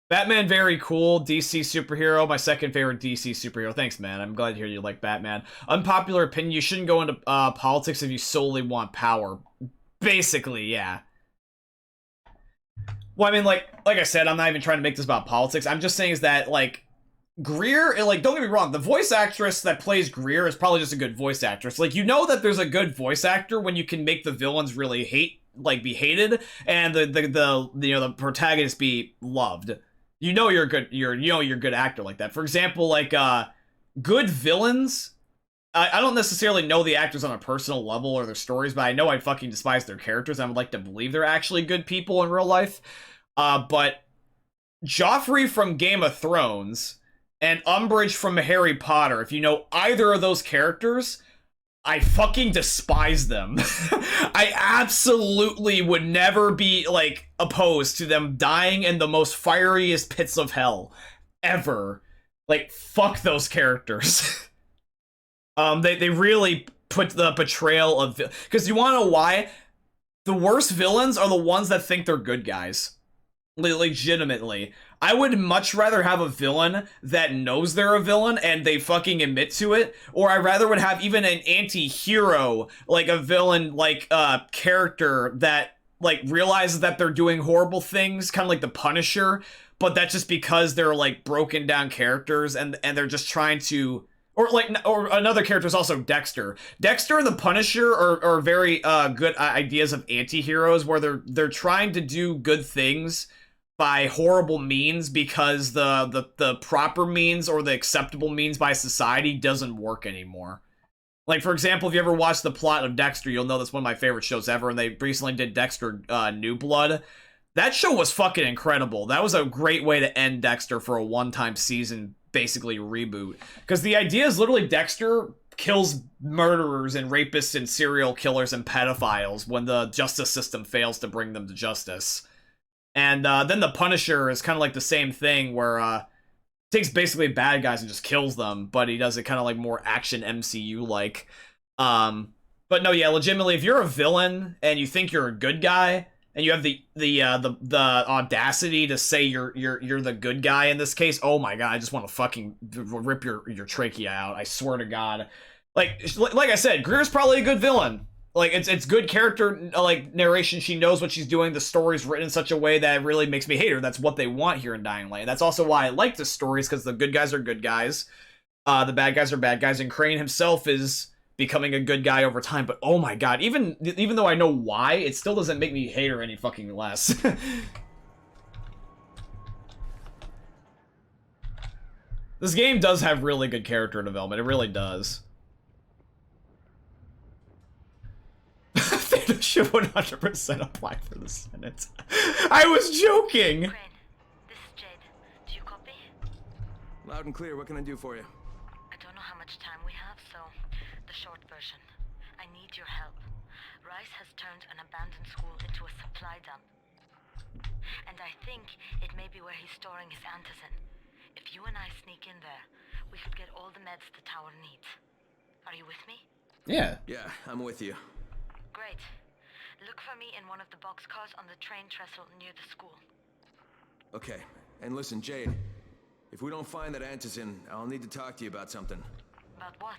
Batman, very cool. DC superhero. My second favorite DC superhero. Thanks, man. I'm glad to hear you like Batman. Unpopular opinion. You shouldn't go into politics if you solely want power. Basically, yeah. Well, I mean, like I said, I'm not even trying to make this about politics. I'm just saying is that, like, Greer, like, don't get me wrong, the voice actress that plays Greer is probably just a good voice actress. Like, you know that there's a good voice actor when you can make the villains really be hated, and the protagonist be loved. You know you're a good actor like that. For example, like, good villains, I don't necessarily know the actors on a personal level or their stories, but I know I fucking despise their characters. I would like to believe they're actually good people in real life. But Joffrey from Game of Thrones and Umbridge from Harry Potter, if you know either of those characters, I fucking despise them. I absolutely would never be, like, opposed to them dying in the most fieriest pits of hell ever. Like, fuck those characters. They really put the portrayal of... Because you want to know why? The worst villains are the ones that think they're good guys. Legitimately. I would much rather have a villain that knows they're a villain and they fucking admit to it, or I rather would have even an anti-hero, like a villain, like, character that, like, realizes that they're doing horrible things, kind of like the Punisher, but that's just because they're, like, broken down characters and they're just trying to... Or another character is also Dexter. Dexter and the Punisher are very good ideas of anti-heroes where they're trying to do good things by horrible means because the proper means or the acceptable means by society doesn't work anymore. Like, for example, if you ever watched the plot of Dexter, you'll know that's one of my favorite shows ever, and they recently did Dexter New Blood. That show was fucking incredible. That was a great way to end Dexter for a one-time season, basically reboot. Because the idea is literally Dexter kills murderers and rapists and serial killers and pedophiles when the justice system fails to bring them to justice. And then the Punisher is kind of like the same thing where takes basically bad guys and just kills them, but he does it kind of like more action MCU-like. But no, yeah, legitimately, if you're a villain and you think you're a good guy, and you have the audacity to say you're the good guy in this case, oh my god, I just want to fucking rip your trachea out. I swear to God. Like I said, Greer's probably a good villain. Like, it's good character, like, narration. She knows what she's doing. The story's written in such a way that it really makes me hate her. That's what they want here in Dying Light. That's also why I like the stories, because the good guys are good guys. The bad guys are bad guys, and Crane himself is becoming a good guy over time, but oh my god, even though I know why, it still doesn't make me hate her any fucking less. This game does have really good character development, it really does. They should 100% apply for the Senate. I was joking! Loud and clear, what can I do for you? I don't know how much time we have, so the short version. I need your help. Rais has turned an abandoned school into a supply dump. And I think it may be where he's storing his antizin. If you and I sneak in there, we could get all the meds the tower needs. Are you with me? Yeah. Yeah, I'm with you. Great. Look for me in one of the boxcars on the train trestle near the school. Okay, and listen, Jade. If we don't find that antizin, I'll need to talk to you about something. About what?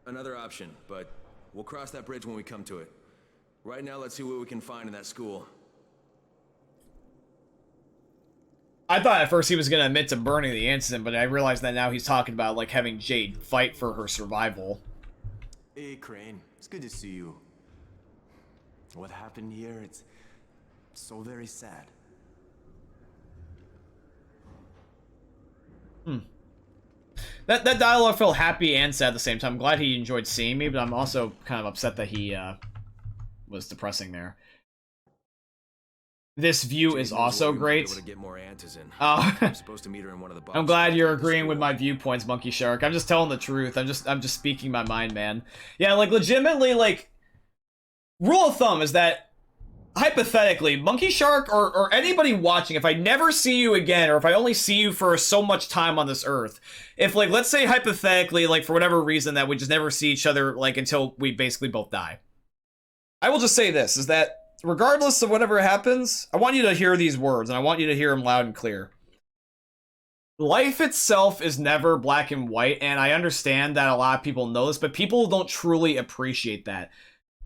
Another option, but we'll cross that bridge when we come to it. Right now, let's see what we can find in that school. I thought at first he was gonna admit to burning the antizin, but I realized that now he's talking about, like, having Jade fight for her survival. Hey, Crane. It's good to see you. What happened here, it's so very sad. That dialogue felt happy and sad at the same time. I'm glad he enjoyed seeing me, but I'm also kind of upset that he was depressing there. This view is also great. To get more antizin. Oh. I'm supposed to meet her in one of the I'm glad you're agreeing with my viewpoints, Monkey Shark. I'm just telling the truth. I'm just speaking my mind, man. Yeah, like legitimately, like rule of thumb is that hypothetically, Monkey Shark or anybody watching, if I never see you again, or if I only see you for so much time on this earth, if like let's say hypothetically, like for whatever reason that we just never see each other like until we basically both die. I will just say this, is that regardless of whatever happens, I want you to hear these words, and I want you to hear them loud and clear. Life itself is never black and white, and I understand that a lot of people know this, but people don't truly appreciate that.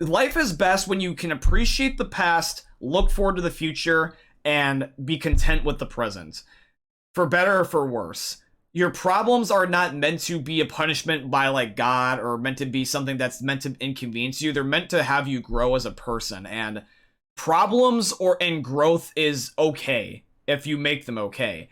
Life is best when you can appreciate the past, look forward to the future, and be content with the present. For better or for worse. Your problems are not meant to be a punishment by, like, God, or meant to be something that's meant to inconvenience you. They're meant to have you grow as a person, and problems and growth is okay if you make them okay.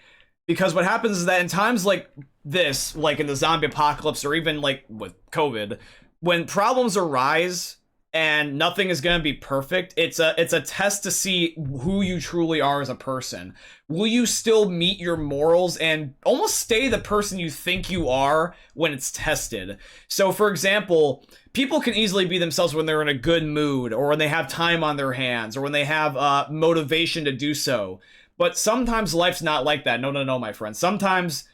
Because what happens is that in times like this, like in the zombie apocalypse or even like with COVID, when problems arise and nothing is going to be perfect, it's a test to see who you truly are as a person. Will you still meet your morals and almost stay the person you think you are when it's tested? So for example, people can easily be themselves when they're in a good mood, or when they have time on their hands, or when they have motivation to do so. But sometimes life's not like that. No, my friend. Sometimes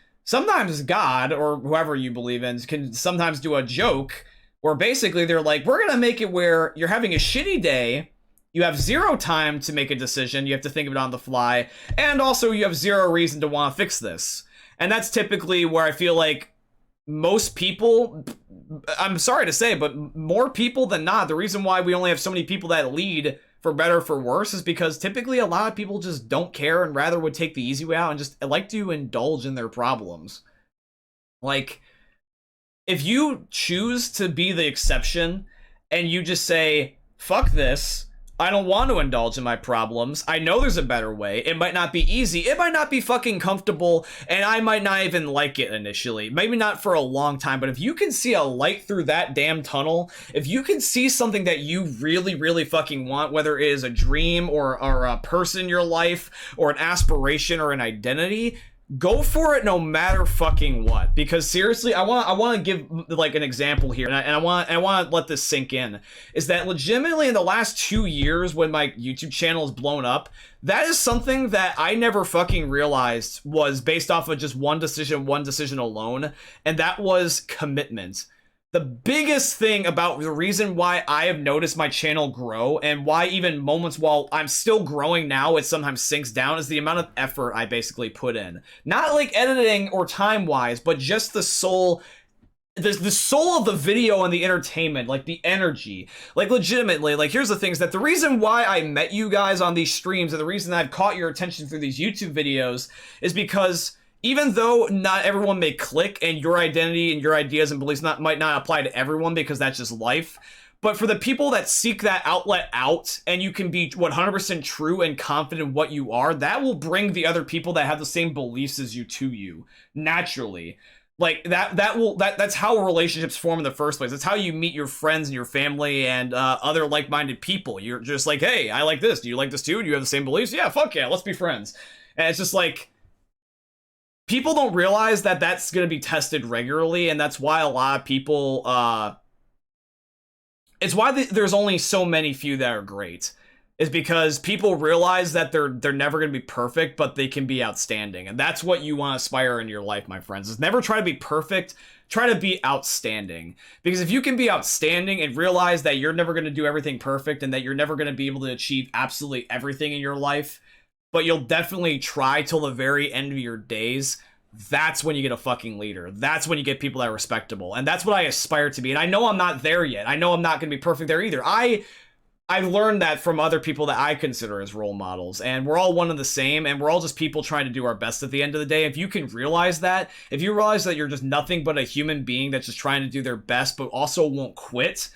God, or whoever you believe in, can sometimes do a joke where basically they're like, we're gonna make it where you're having a shitty day, you have zero time to make a decision, you have to think of it on the fly, and also you have zero reason to want to fix this. And that's typically where I feel like most people, I'm sorry to say, but more people than not, the reason why we only have so many people that lead for better or for worse is because typically a lot of people just don't care and rather would take the easy way out and just like to indulge in their problems. Like, if you choose to be the exception and you just say, fuck this, I don't want to indulge in my problems, I know there's a better way, it might not be easy, it might not be fucking comfortable, and I might not even like it initially, maybe not for a long time, but if you can see a light through that damn tunnel, if you can see something that you really, really fucking want, whether it is a dream or a person in your life, or an aspiration or an identity, go for it no matter fucking what. Because seriously, I want to give like an example here, and I want to let this sink in, is that legitimately in the last 2 years when my YouTube channel has blown up, that is something that I never fucking realized was based off of just one decision alone, and that was commitment. The biggest thing about the reason why I have noticed my channel grow, and why even moments while I'm still growing now, it sometimes sinks down, is the amount of effort I basically put in. Not like editing or time-wise, but just the soul of the video and the entertainment, like the energy. Like legitimately, like here's the thing, is that the reason why I met you guys on these streams, and the reason I've caught your attention through these YouTube videos, is because even though not everyone may click and your identity and your ideas and beliefs might not apply to everyone because that's just life, but for the people that seek that outlet out and you can be 100% true and confident in what you are, that will bring the other people that have the same beliefs as you to you naturally. Like that's how relationships form in the first place. That's how you meet your friends and your family and other like-minded people. You're just like, hey, I like this. Do you like this too? Do you have the same beliefs? Yeah, fuck yeah, let's be friends. And it's just like, people don't realize that that's going to be tested regularly, and that's why a lot of people, it's why there's only so many few that are great. Is because people realize that they're never going to be perfect, but they can be outstanding. And that's what you want to aspire in your life, my friends. Is never try to be perfect, try to be outstanding. Because if you can be outstanding and realize that you're never going to do everything perfect and that you're never going to be able to achieve absolutely everything in your life, but you'll definitely try till the very end of your days, that's when you get a fucking leader. That's when you get people that are respectable. And that's what I aspire to be. And I know I'm not there yet. I know I'm not going to be perfect there either. I've learned that from other people that I consider as role models, and we're all one and the same, and we're all just people trying to do our best at the end of the day. If you can realize that, if you realize that you're just nothing but a human being that's just trying to do their best, but also won't quit,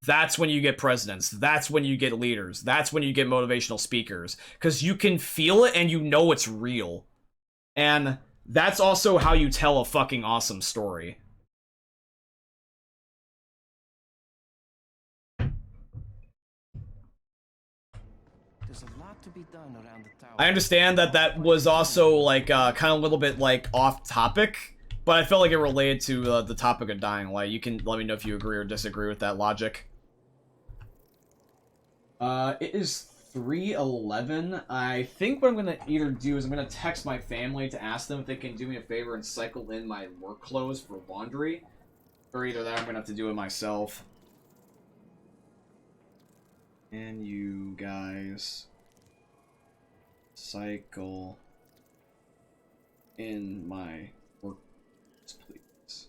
that's when you get presidents. That's when you get leaders. That's when you get motivational speakers, because you can feel it and you know it's real. And that's also how you tell a fucking awesome story. There's a lot to be done around the tower. I understand that that was also like kind of a little bit like off topic, but I felt like it related to the topic of dying light. You can let me know if you agree or disagree with that logic. It is 3:11. I think what I'm gonna either do is I'm gonna text my family to ask them if they can do me a favor and cycle in my work clothes for laundry, or either that I'm gonna have to do it myself. And you guys cycle in my work, please.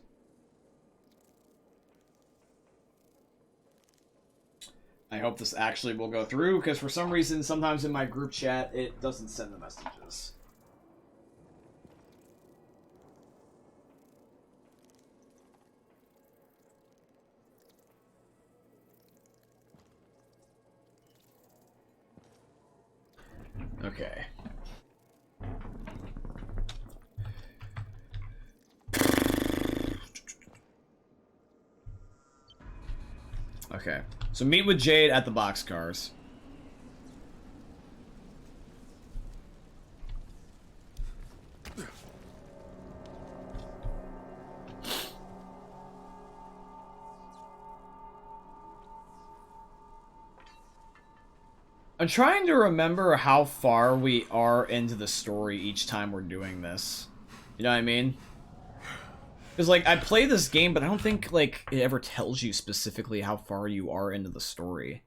I hope this actually will go through, because for some reason, sometimes in my group chat, it doesn't send the messages. Okay. Okay. So meet with Jade at the boxcars. I'm trying to remember how far we are into the story each time we're doing this. You know what I mean? Because, like, I play this game, but I don't think, like, it ever tells you specifically how far you are into the story.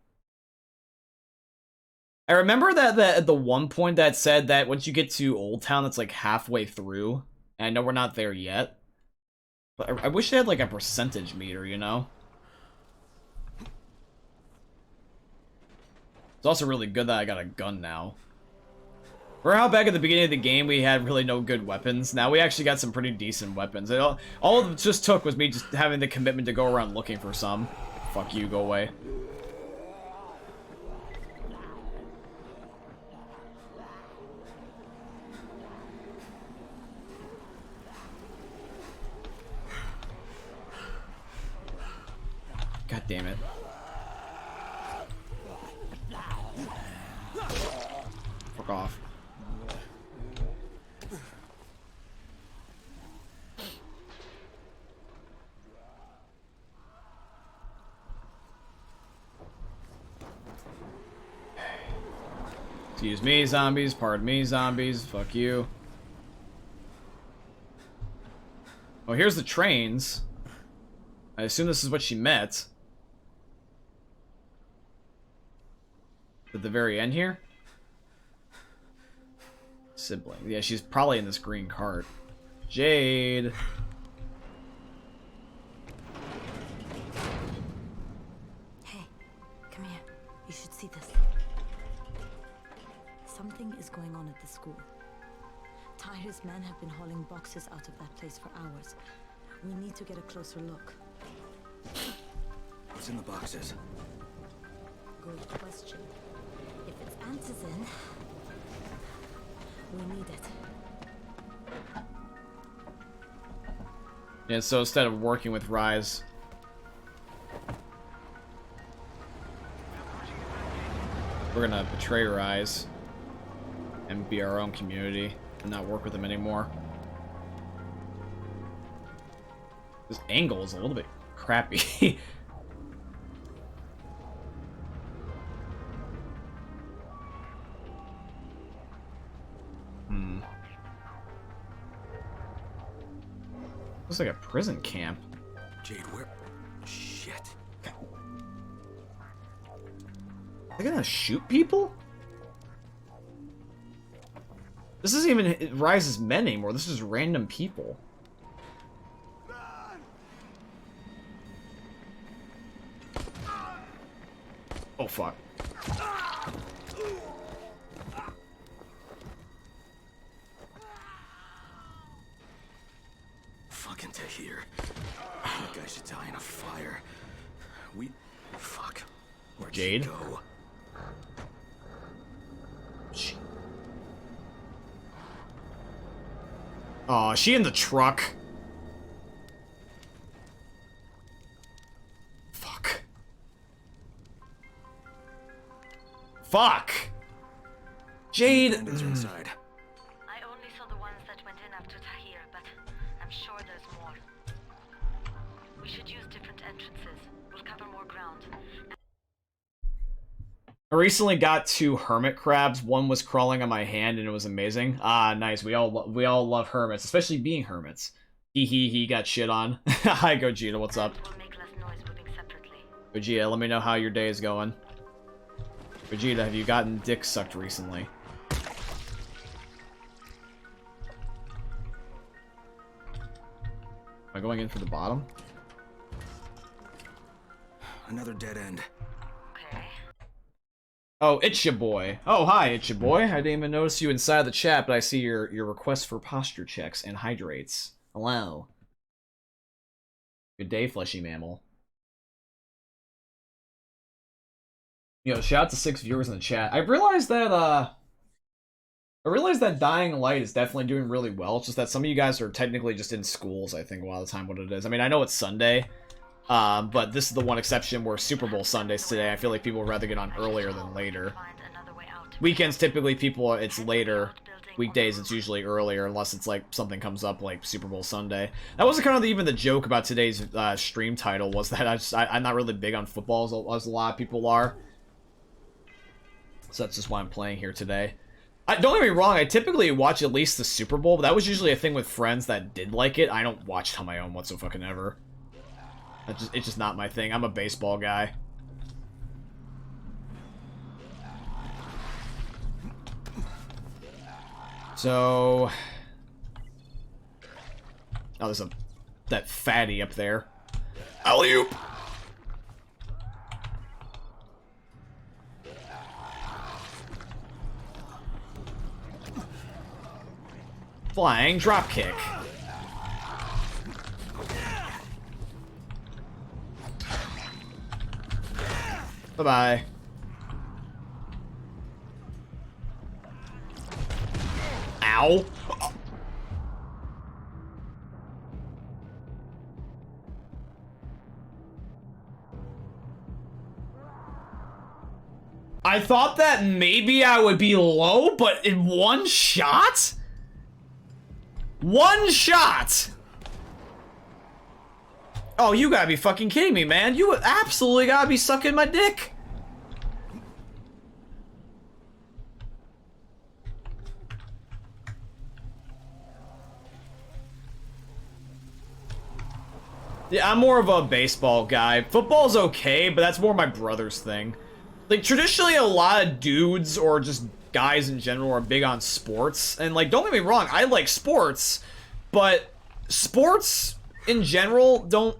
I remember that at the one point that said that once you get to Old Town, it's, like, halfway through. And I know we're not there yet. But I wish they had, like, a percentage meter, you know? It's also really good that I got a gun now. For how back at the beginning of the game we had really no good weapons, now we actually got some pretty decent weapons. All it just took was me just having the commitment to go around looking for some. Fuck you, go away. God damn it. Fuck off. Excuse me, zombies. Pardon me, zombies. Fuck you. Oh, here's the trains. I assume this is what she met. At the very end here? Sibling. Yeah, she's probably in this green cart. Jade. Hey, come here. You should see this. Something is going on at the school. Tyre's men have been hauling boxes out of that place for hours. We need to get a closer look. What's in the boxes? Good question. If it's antizin, we need it. Yeah, so instead of working with Rise, we're gonna betray Rise and be our own community and not work with them anymore. This angle is a little bit crappy. Looks like a prison camp. Jade, where? Shit. They're gonna shoot people? This isn't even Rise's men anymore. This is random people. Oh, fuck. Fucking Tahir. That guy should die in a fire. Fuck. Where'd Jade? she go? Aw, is she in the truck? Fuck. Fuck! Jade! Bandits are inside. I only saw the ones that went in after Tahir, but I'm sure there's more. We should use different entrances. We'll cover more ground. I recently got 2 hermit crabs. One was crawling on my hand and it was amazing. Ah, nice. We all love hermits, especially being hermits. He got shit on. Hi, Gogeta. What's up? Gogeta, let me know how your day is going. Gogeta, have you gotten dick sucked recently? Am I going in for the bottom? Another dead end. Oh, it's your boy. Oh, hi, it's your boy. I didn't even notice you inside the chat, but I see your request for posture checks and hydrates. Hello. Good day, fleshy mammal. Yo, shout out to 6 viewers in the chat. I realized that Dying Light is definitely doing really well. It's just that some of you guys are technically just in schools, I think, a lot of the time what it is. I mean, I know it's Sunday, but this is the one exception where Super Bowl Sunday's today. I feel like people would rather get on earlier than later. Weekends, typically, it's later. Weekdays, it's usually earlier, unless it's like something comes up like Super Bowl Sunday. That was kind of even the joke about today's stream title, was that I'm not really big on football as a lot of people are. So that's just why I'm playing here today. Don't get me wrong, I typically watch at least the Super Bowl, but that was usually a thing with friends that did like it. I don't watch it on my own whatsoever. It's just not my thing. I'm a baseball guy. So... Oh, there's that fatty up there. Alley-oop! Flying dropkick. Bye-bye. Ow. I thought that maybe I would be low, but in one shot? One shot! Oh, you gotta be fucking kidding me, man. You absolutely gotta be sucking my dick. Yeah, I'm more of a baseball guy. Football's okay, but that's more my brother's thing. Like, traditionally, a lot of dudes, or just guys in general, are big on sports. And, like, don't get me wrong, I like sports, but sports, in general, don't...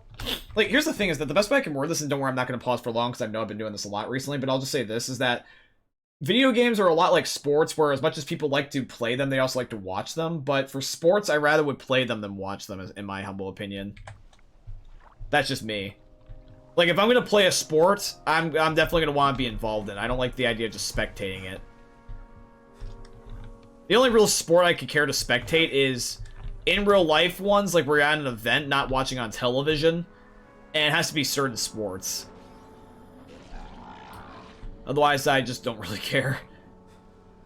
Like, here's the thing, is that the best way I can word this, and don't worry, I'm not going to pause for long, because I know I've been doing this a lot recently, but I'll just say this, is that video games are a lot like sports, where as much as people like to play them, they also like to watch them. But for sports, I rather would play them than watch them, in my humble opinion. That's just me. Like, if I'm gonna play a sport, I'm definitely gonna want to be involved in it. I don't like the idea of just spectating it. The only real sport I could care to spectate is in real life ones, like where you're at an event, not watching on television. And it has to be certain sports. Otherwise, I just don't really care.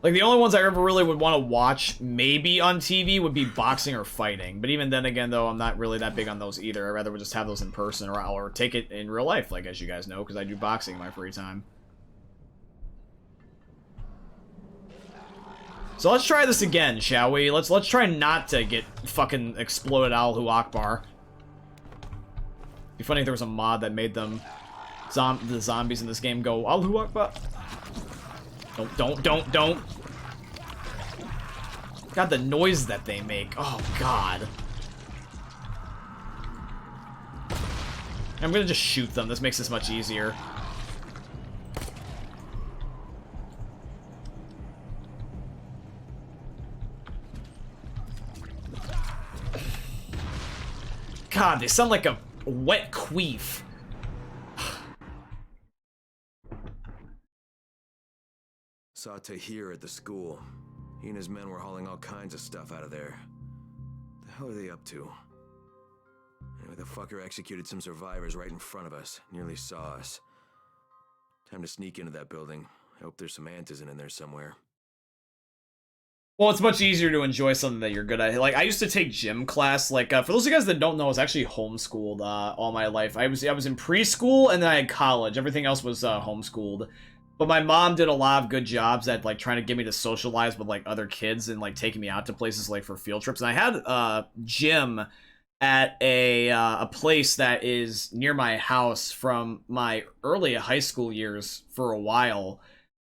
Like, the only ones I ever really would want to watch, maybe on TV, would be boxing or fighting. But even then again, though, I'm not really that big on those either. I'd rather just have those in person or take it in real life, like, as you guys know, because I do boxing in my free time. So let's try this again, shall we? Let's try not to get fucking exploded Allahu Akbar. It'd be funny if there was a mod that made them the zombies in this game go Allahu Akbar. Don't. God, the noise that they make. Oh, God. I'm gonna just shoot them. This makes this much easier. God, they sound like a wet queef. Saw Tahir at the school. He and his men were hauling all kinds of stuff out of there. The hell are they up to? Anyway, the fucker executed some survivors right in front of us. Nearly saw us. Time to sneak into that building. I hope there's some antizen in there somewhere. Well, it's much easier to enjoy something that you're good at. Like, I used to take gym class. Like, for those of you guys that don't know, I was actually homeschooled all my life. I was in preschool, and then I had college. Everything else was homeschooled. But my mom did a lot of good jobs at, like, trying to get me to socialize with, like, other kids and, like, taking me out to places, like, for field trips. And I had a gym at a place that is near my house from my early high school years for a while.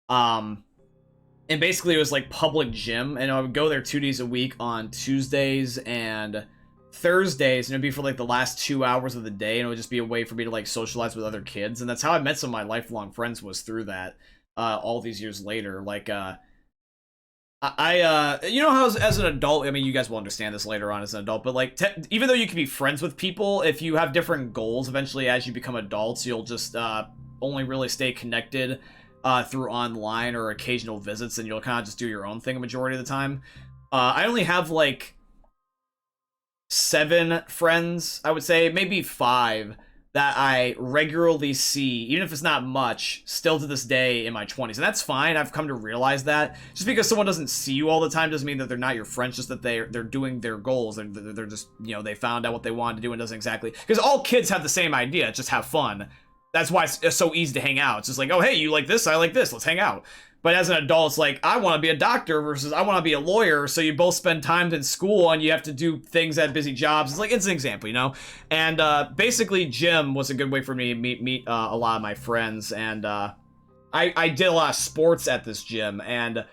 And basically it was, like, public gym. And I would go there 2 days a week on Tuesdays and Thursdays, and it'd be for like the last 2 hours of the day, and it would just be a way for me to like socialize with other kids. And that's how I met some of my lifelong friends, was through that all these years later. Like you know how as an adult, I mean, you guys will understand this later on as an adult, but like even though you can be friends with people, if you have different goals eventually as you become adults, you'll just only really stay connected through online or occasional visits, and you'll kind of just do your own thing a majority of the time. I only have like 7 friends, I would say, maybe 5, that I regularly see, even if it's not much, still to this day in my 20s. And that's fine. I've come to realize that. Just because someone doesn't see you all the time doesn't mean that they're not your friends, just that they're doing their goals. They're just, you know, they found out what they wanted to do and doesn't exactly... Because all kids have the same idea, just have fun. That's why it's so easy to hang out. It's just like, oh, hey, you like this, I like this, let's hang out. But as an adult, it's like, I want to be a doctor versus I want to be a lawyer, so you both spend time in school and you have to do things at busy jobs. It's like, it's an example, you know? And basically, gym was a good way for me to meet a lot of my friends. And I did a lot of sports at this gym, and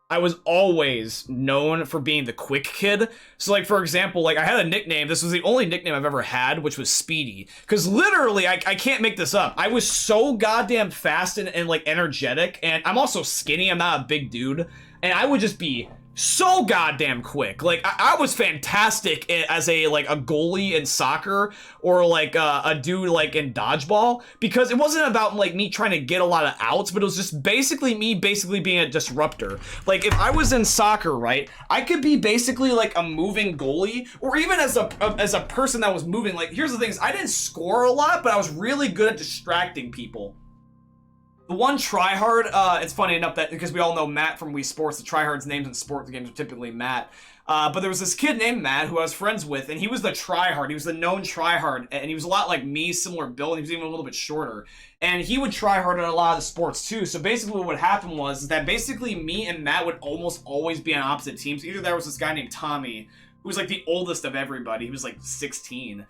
I was always known for being the quick kid. So, like, for example, like, I had a nickname. This was the only nickname I've ever had, which was Speedy. Because literally, I can't make this up. I was so goddamn fast and like, energetic. And I'm also skinny. I'm not a big dude. And I would just be so goddamn quick. Like, I was fantastic as a goalie in soccer, or like a dude like in dodgeball, because it wasn't about like me trying to get a lot of outs, but it was just basically me being a disruptor. Like, if I was in soccer, right, I could be basically like a moving goalie, or even as a person that was moving. Like, here's the thing, is I didn't score a lot, but I was really good at distracting people. The one tryhard, it's funny enough that, because we all know Matt from Wii Sports, the tryhard's names in sports games are typically Matt. But there was this kid named Matt who I was friends with, and he was the tryhard. He was the known tryhard, and he was a lot like me, similar build, and he was even a little bit shorter. And he would tryhard at a lot of the sports too. So basically what would happen was that basically me and Matt would almost always be on opposite teams. Either there was this guy named Tommy, who was like the oldest of everybody. He was like 16.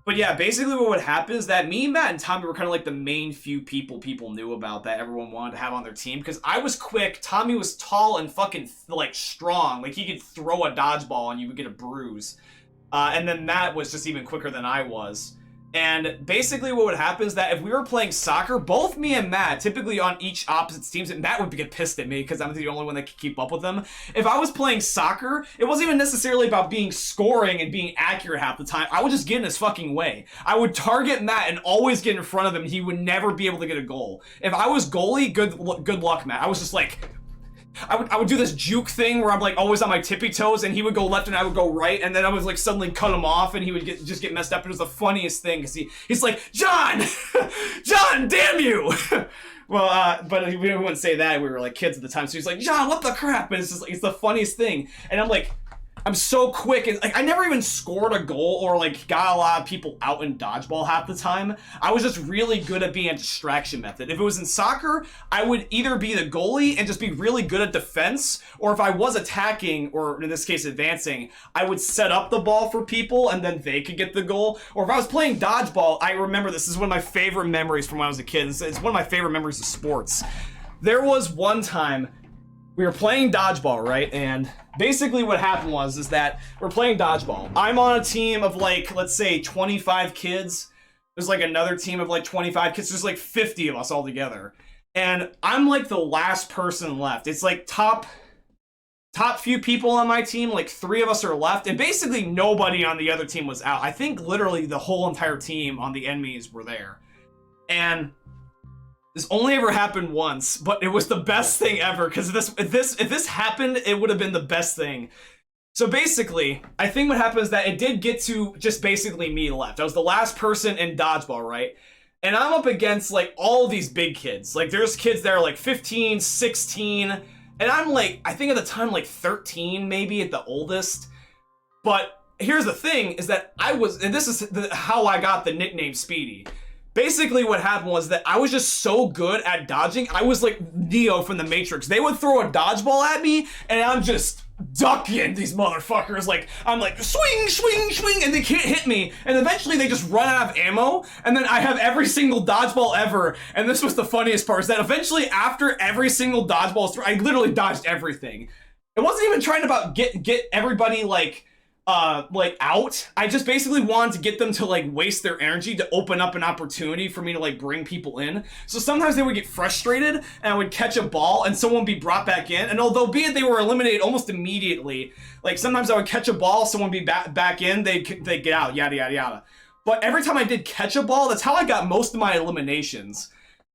But yeah, basically what would happen is that me, Matt, and Tommy were kind of like the main few people knew about that everyone wanted to have on their team. Because I was quick, Tommy was tall and fucking, like, strong. Like, he could throw a dodgeball and you would get a bruise. And then Matt was just even quicker than I was. And basically what would happen is that if we were playing soccer, both me and Matt, typically on each opposite teams, and Matt would get pissed at me because I'm the only one that could keep up with them. If I was playing soccer, it wasn't even necessarily about being scoring and being accurate half the time. I would just get in his fucking way. I would target Matt and always get in front of him. He would never be able to get a goal. If I was goalie, good luck, Matt. I was just like... I would do this juke thing where I'm like always on my tippy toes, and he would go left and I would go right, and then I would like suddenly cut him off and he would just get messed up. It was the funniest thing because he's like, John, John, damn you. Well, but we wouldn't say that. We were like kids at the time, so he's like, John, what the crap? And it's just like, it's the funniest thing. And I'm like, I'm so quick, and like I never even scored a goal or like got a lot of people out in dodgeball half the time. I was just really good at being a distraction method. If it was in soccer, I would either be the goalie and just be really good at defense, or if I was attacking, or in this case advancing, I would set up the ball for people and then they could get the goal. Or if I was playing dodgeball, I remember this is one of my favorite memories from when I was a kid. It's one of my favorite memories of sports. There was one time we were playing dodgeball, right? And basically what happened is that we're playing dodgeball. I'm on a team of like, let's say 25 kids. There's like another team of like 25 kids. There's like 50 of us all together. And I'm like the last person left. It's like top few people on my team, like 3 of us are left. And basically nobody on the other team was out. I think literally the whole entire team on the enemies were there. And this only ever happened once, but it was the best thing ever, because if this happened, it would have been the best thing. So basically, I think what happened is that it did get to just basically me left. I was the last person in dodgeball, right? And I'm up against like all of these big kids. Like there's kids that are like 15, 16, and I'm like, I think at the time like 13 maybe at the oldest. But here's the thing is that and this is how I got the nickname Speedy. Basically what happened was that I was just so good at dodging. I was like Neo from the Matrix. They would throw a dodgeball at me and I'm just ducking these motherfuckers. Like I'm like swing, swing, swing, and they can't hit me. And eventually they just run out of ammo. And then I have every single dodgeball ever. And this was the funniest part, is that eventually after every single dodgeball throw, I literally dodged everything. It wasn't even trying to get everybody like out. I just basically wanted to get them to like waste their energy to open up an opportunity for me to like bring people in. So sometimes they would get frustrated and I would catch a ball and someone would be brought back in. And although be it they were eliminated almost immediately, like sometimes I would catch a ball, someone would be back in, they get out, yada, yada, yada. But every time I did catch a ball, that's how I got most of my eliminations.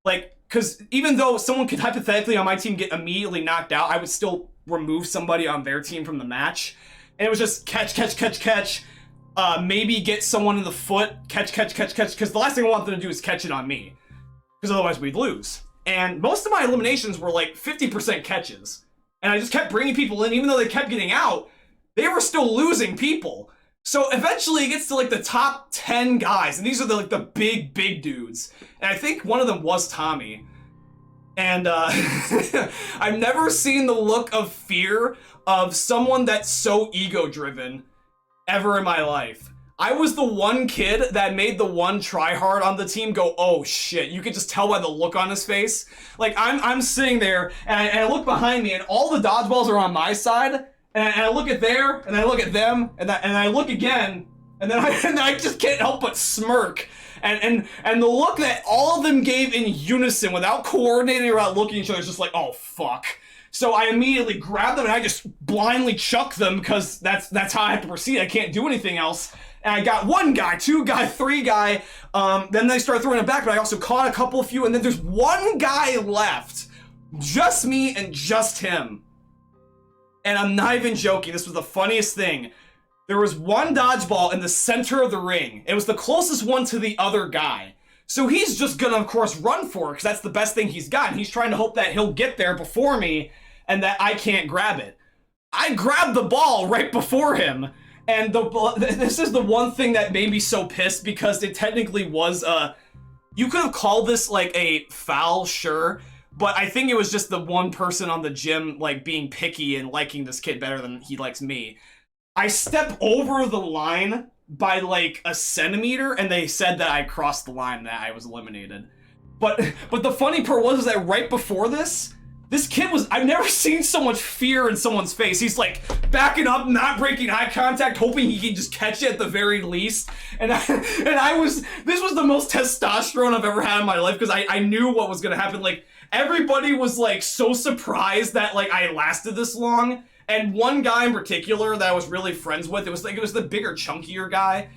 Like, because even though someone could hypothetically on my team get immediately knocked out, I would still remove somebody on their team from the match. And it was just catch, catch, catch, catch, maybe get someone in the foot, catch, catch, catch, catch, because the last thing I want them to do is catch it on me, because otherwise we'd lose. And most of my eliminations were like 50% catches. And I just kept bringing people in, even though they kept getting out, they were still losing people. So eventually it gets to like the top 10 guys, and these are like the big dudes. And I think one of them was Tommy. And I've never seen the look of fear of someone that's so ego-driven ever in my life. I was the one kid that made the one tryhard on the team go, oh shit. You could just tell by the look on his face. Like I'm sitting there and I look behind me and all the dodgeballs are on my side, and I look at there and I look at them and I look again, and then I just can't help but smirk. And the look that all of them gave in unison without coordinating or without looking at each other is just like, oh fuck. So I immediately grab them and I just blindly chuck them, because that's how I have to proceed. I can't do anything else. And I got 1 guy, 2 guy, 3 guy. Then they start throwing it back, but I also caught a couple of few. And then there's 1 guy left. Just me and just him. And I'm not even joking. This was the funniest thing. There was 1 dodgeball in the center of the ring. It was the closest one to the other guy. So he's just gonna, of course, run for it, because that's the best thing he's got. And he's trying to hope that he'll get there before me and that I can't grab it. I grabbed the ball right before him. And this is the one thing that made me so pissed, because it technically was you could have called this like a foul, sure, but I think it was just the one person on the gym like being picky and liking this kid better than he likes me. I step over the line by like a centimeter, and they said that I crossed the line and that I was eliminated. But the funny part was that right before this, This kid was, I've never seen so much fear in someone's face. He's like backing up, not breaking eye contact, hoping he can just catch it at the very least. And this was the most testosterone I've ever had in my life because I knew what was gonna happen. Like, everybody was like so surprised that like I lasted this long. And one guy in particular that I was really friends with, it was the bigger, chunkier guy.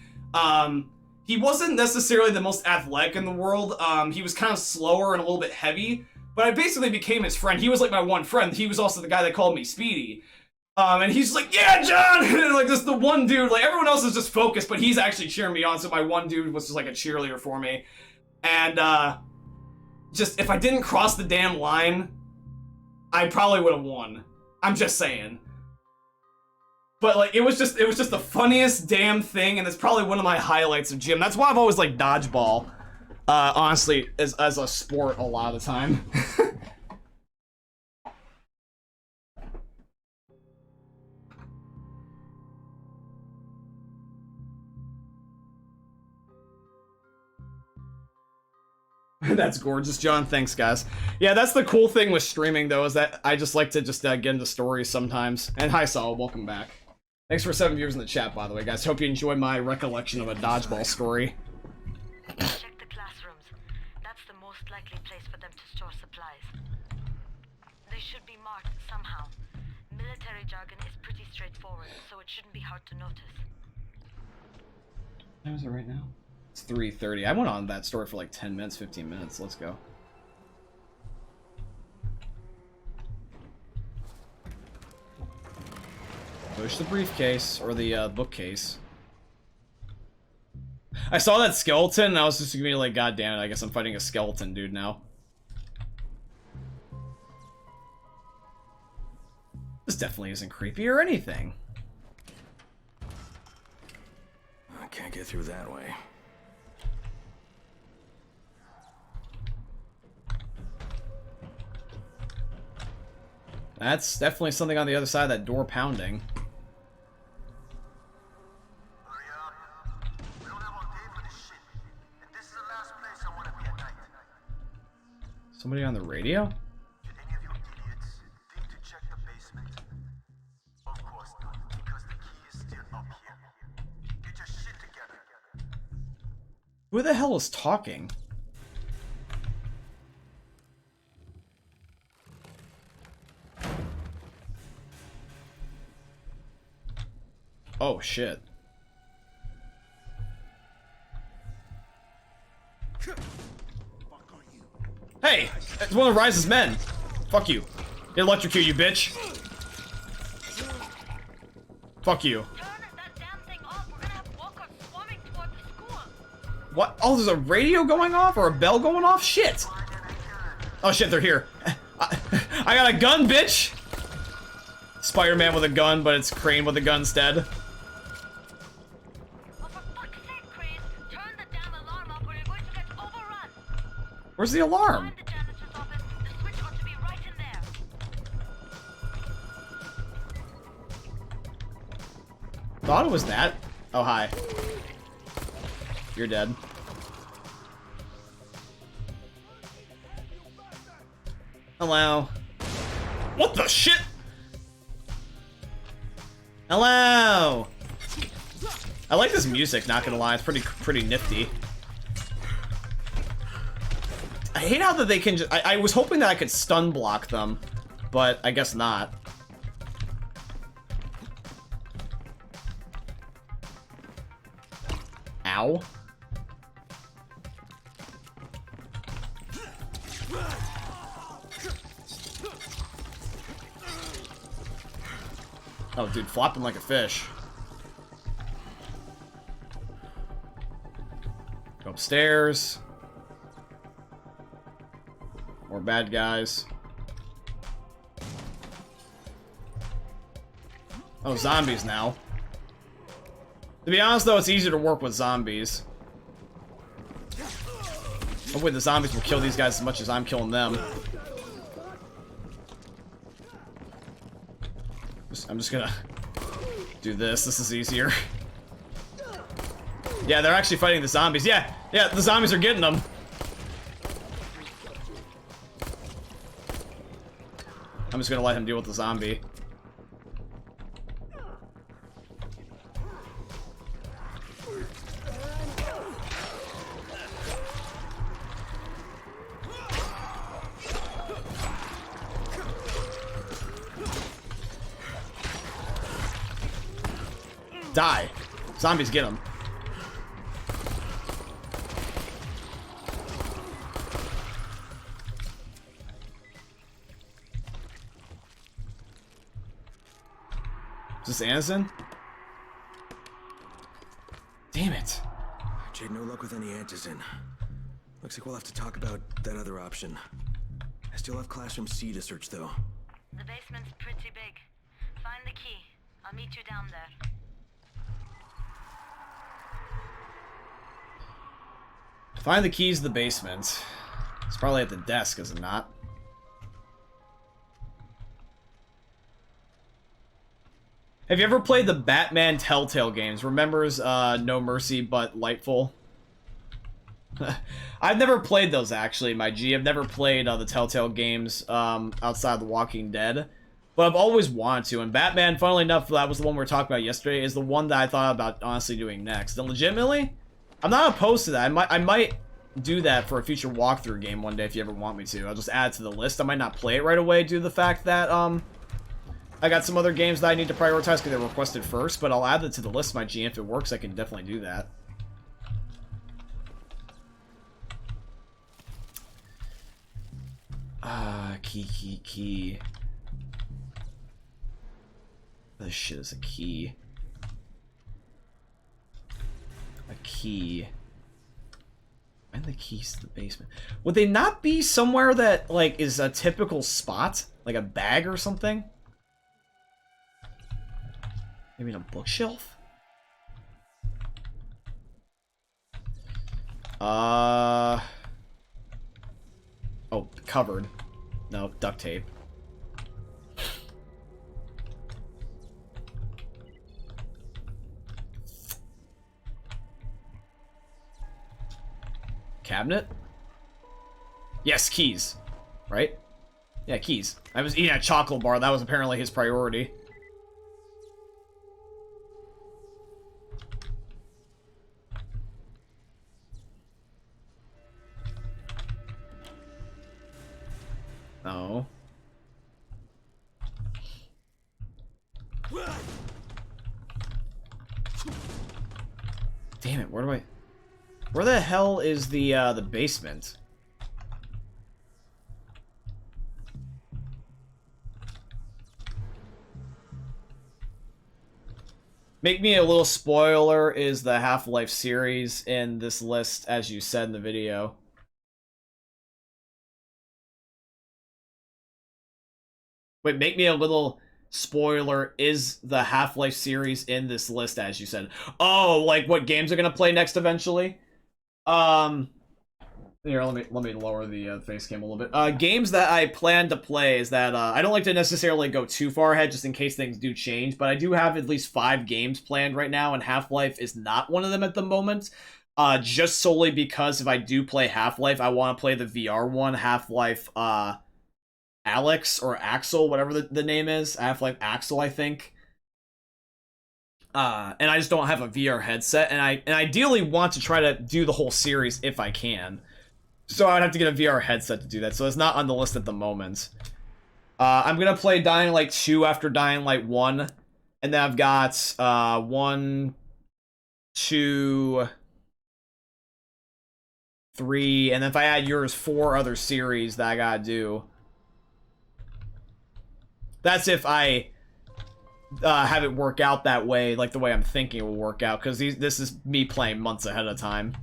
He wasn't necessarily the most athletic in the world. He was kind of slower and a little bit heavy. But I basically became his friend. He was like my one friend. He was also the guy that called me Speedy. And he's like, yeah, John! And like, just the one dude, like, everyone else is just focused, but he's actually cheering me on, so my one dude was just like a cheerleader for me. And, just, if I didn't cross the damn line, I probably would have won. I'm just saying. But, like, it was just the funniest damn thing, and it's probably one of my highlights of gym. That's why I've always liked dodgeball. Honestly, as a sport a lot of the time. That's gorgeous, John. Thanks, guys. Yeah, that's the cool thing with streaming, though, is that I just like to just get into stories sometimes. And hi, Saul. Welcome back. Thanks for 7 viewers in the chat, by the way, guys. Hope you enjoyed my recollection of a dodgeball story. Check the classrooms. That's the most likely place for them to store supplies. They should be marked somehow. Military jargon is pretty straightforward, so it shouldn't be hard to notice. How is it right now? It's 3:30. I went on that story for like 10 minutes, 15 minutes. Let's go. Push the briefcase, or the bookcase. I saw that skeleton, and I was just gonna be like, God damn it, I guess I'm fighting a skeleton dude now. This definitely isn't creepy or anything. I can't get through that way. That's definitely something on the other side of that door pounding. Somebody on the radio? Who the hell is talking? Oh shit. Hey! It's one of Rise's men! Fuck you. Electrocute you, bitch! Fuck you. What? Oh, there's a radio going off? Or a bell going off? Shit! Oh shit, they're here. I got a gun, bitch! Spider-Man with a gun, but it's Crane with a gun instead. Where's the alarm? Thought it was that. Oh, hi. You're dead. Hello. What the shit? Hello. I like this music, not gonna lie. It's pretty nifty. I hate how that they can just... I was hoping that I could stun block them, but I guess not. Ow. Oh, dude, flopping like a fish. Go upstairs. More bad guys. Oh, zombies now. To be honest, though, it's easier to work with zombies. Hopefully the zombies will kill these guys as much as I'm killing them. I'm just gonna do this. This is easier. Yeah, they're actually fighting the zombies. Yeah, the zombies are getting them. I'm just gonna let him deal with the zombie. Die. Zombies get him. Is this Anderson? Damn it. Jade, no luck with any antizin. Looks like we'll have to talk about that other option. I still have classroom C to search, though. The basement's pretty big. Find the key. I'll meet you down there. Find the keys to the basement. It's probably at the desk, is it not? Have you ever played the Batman Telltale games? Remembers No Mercy but Lightful? I've never played those, actually, my G. I've never played the Telltale games outside The Walking Dead. But I've always wanted to. And Batman, funnily enough, that was the one we were talking about yesterday, is the one that I thought about honestly doing next. And legitimately, I'm not opposed to that. I might do that for a future walkthrough game one day if you ever want me to. I'll just add it to the list. I might not play it right away due to the fact that I got some other games that I need to prioritize because they're requested first, but I'll add it to the list, my G. If it works, I can definitely do that. Key. This shit is a key. A key. And the keys to the basement. Would they not be somewhere that, like, is a typical spot? Like a bag or something? Maybe in a bookshelf? Oh, covered. No, duct tape. Cabinet? Yes, keys. Right? Yeah, keys. I was eating a chocolate bar. That was apparently his priority. No. Damn it, where the hell is the basement? Make Me a Little Spoiler is the Half-Life series in this list, as you said in the video. Wait, Make Me a Little Spoiler is the Half-Life series in this list, as you said. Oh, like what games are gonna play next eventually? Here, let me lower the face cam a little bit. Games that I plan to play is that I don't like to necessarily go too far ahead just in case things do change, but I do have at least 5 games planned right now, and Half-Life is not one of them at the moment. Just solely because if I do play Half-Life, I want to play the VR one, Half-Life Alex or Axel, whatever the name is. Half-Life Axel, I think. And I just don't have a VR headset, and I ideally want to try to do the whole series if I can. So I would have to get a VR headset to do that, so it's not on the list at the moment. I'm gonna play Dying Light 2 after Dying Light 1, and then I've got 1, 2, 3, and then if I add yours, 4 other series that I gotta do. That's if I have it work out that way, like the way I'm thinking it will work out, because this is me playing months ahead of time.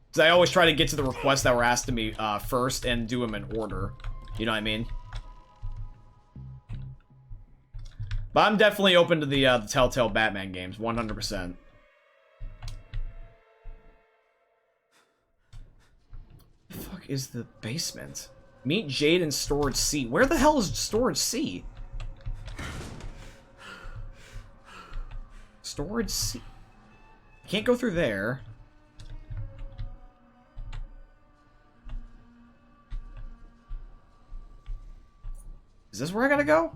Because I always try to get to the requests that were asked to me first and do them in order. You know what I mean? But I'm definitely open to the Telltale Batman games, 100%. The fuck is the basement? Meet Jade in Storage C. Where the hell is Storage C? Storage C. Can't go through there. Is this where I gotta go?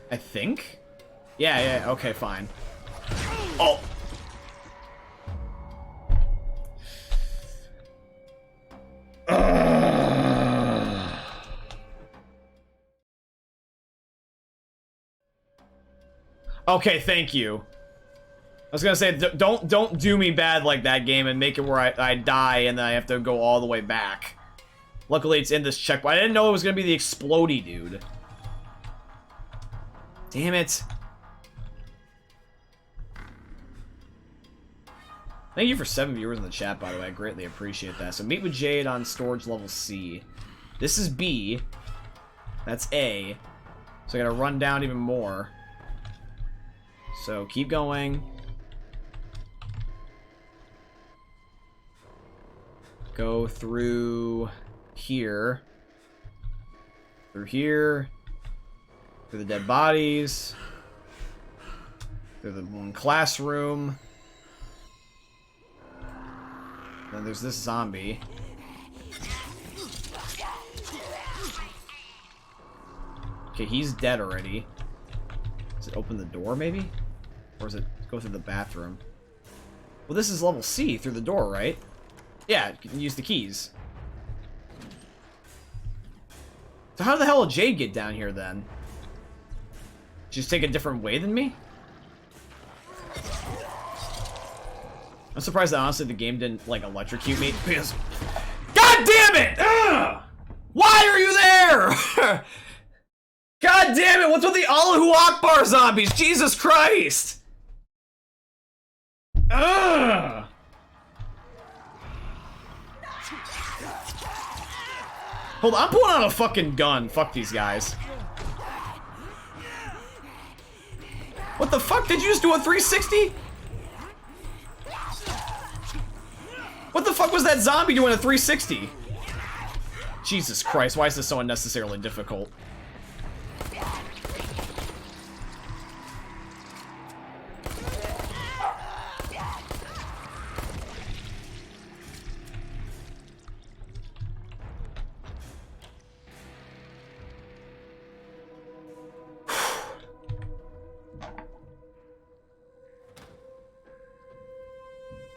I think? Yeah, okay, fine. Oh! Okay, thank you. I was gonna say, don't do me bad like that game and make it where I die and then I have to go all the way back. Luckily, it's in this checkpoint. I didn't know it was gonna be the explodey dude. Damn it. Thank you for 7 viewers in the chat, by the way. I greatly appreciate that. So meet with Jade on storage level C. This is B. That's A. So I gotta run down even more. So keep going. Go through here. Through here. Through the dead bodies. Through the one classroom. Then there's this zombie. Okay, he's dead already. Does it open the door, maybe? Or does it go through the bathroom? Well, this is level C, through the door, right? Yeah, you can use the keys. So how the hell did Jade get down here, then? Just take a different way than me? I'm surprised that, honestly, the game didn't, like, electrocute me. Because... God damn it! Ugh! Why are you there? God damn it! What's with the Allahu Akbar zombies? Jesus Christ! Ugh! Hold on, I'm pulling out a fucking gun. Fuck these guys. What the fuck? Did you just do a 360? What the fuck was that zombie doing a 360? Jesus Christ, why is this so unnecessarily difficult?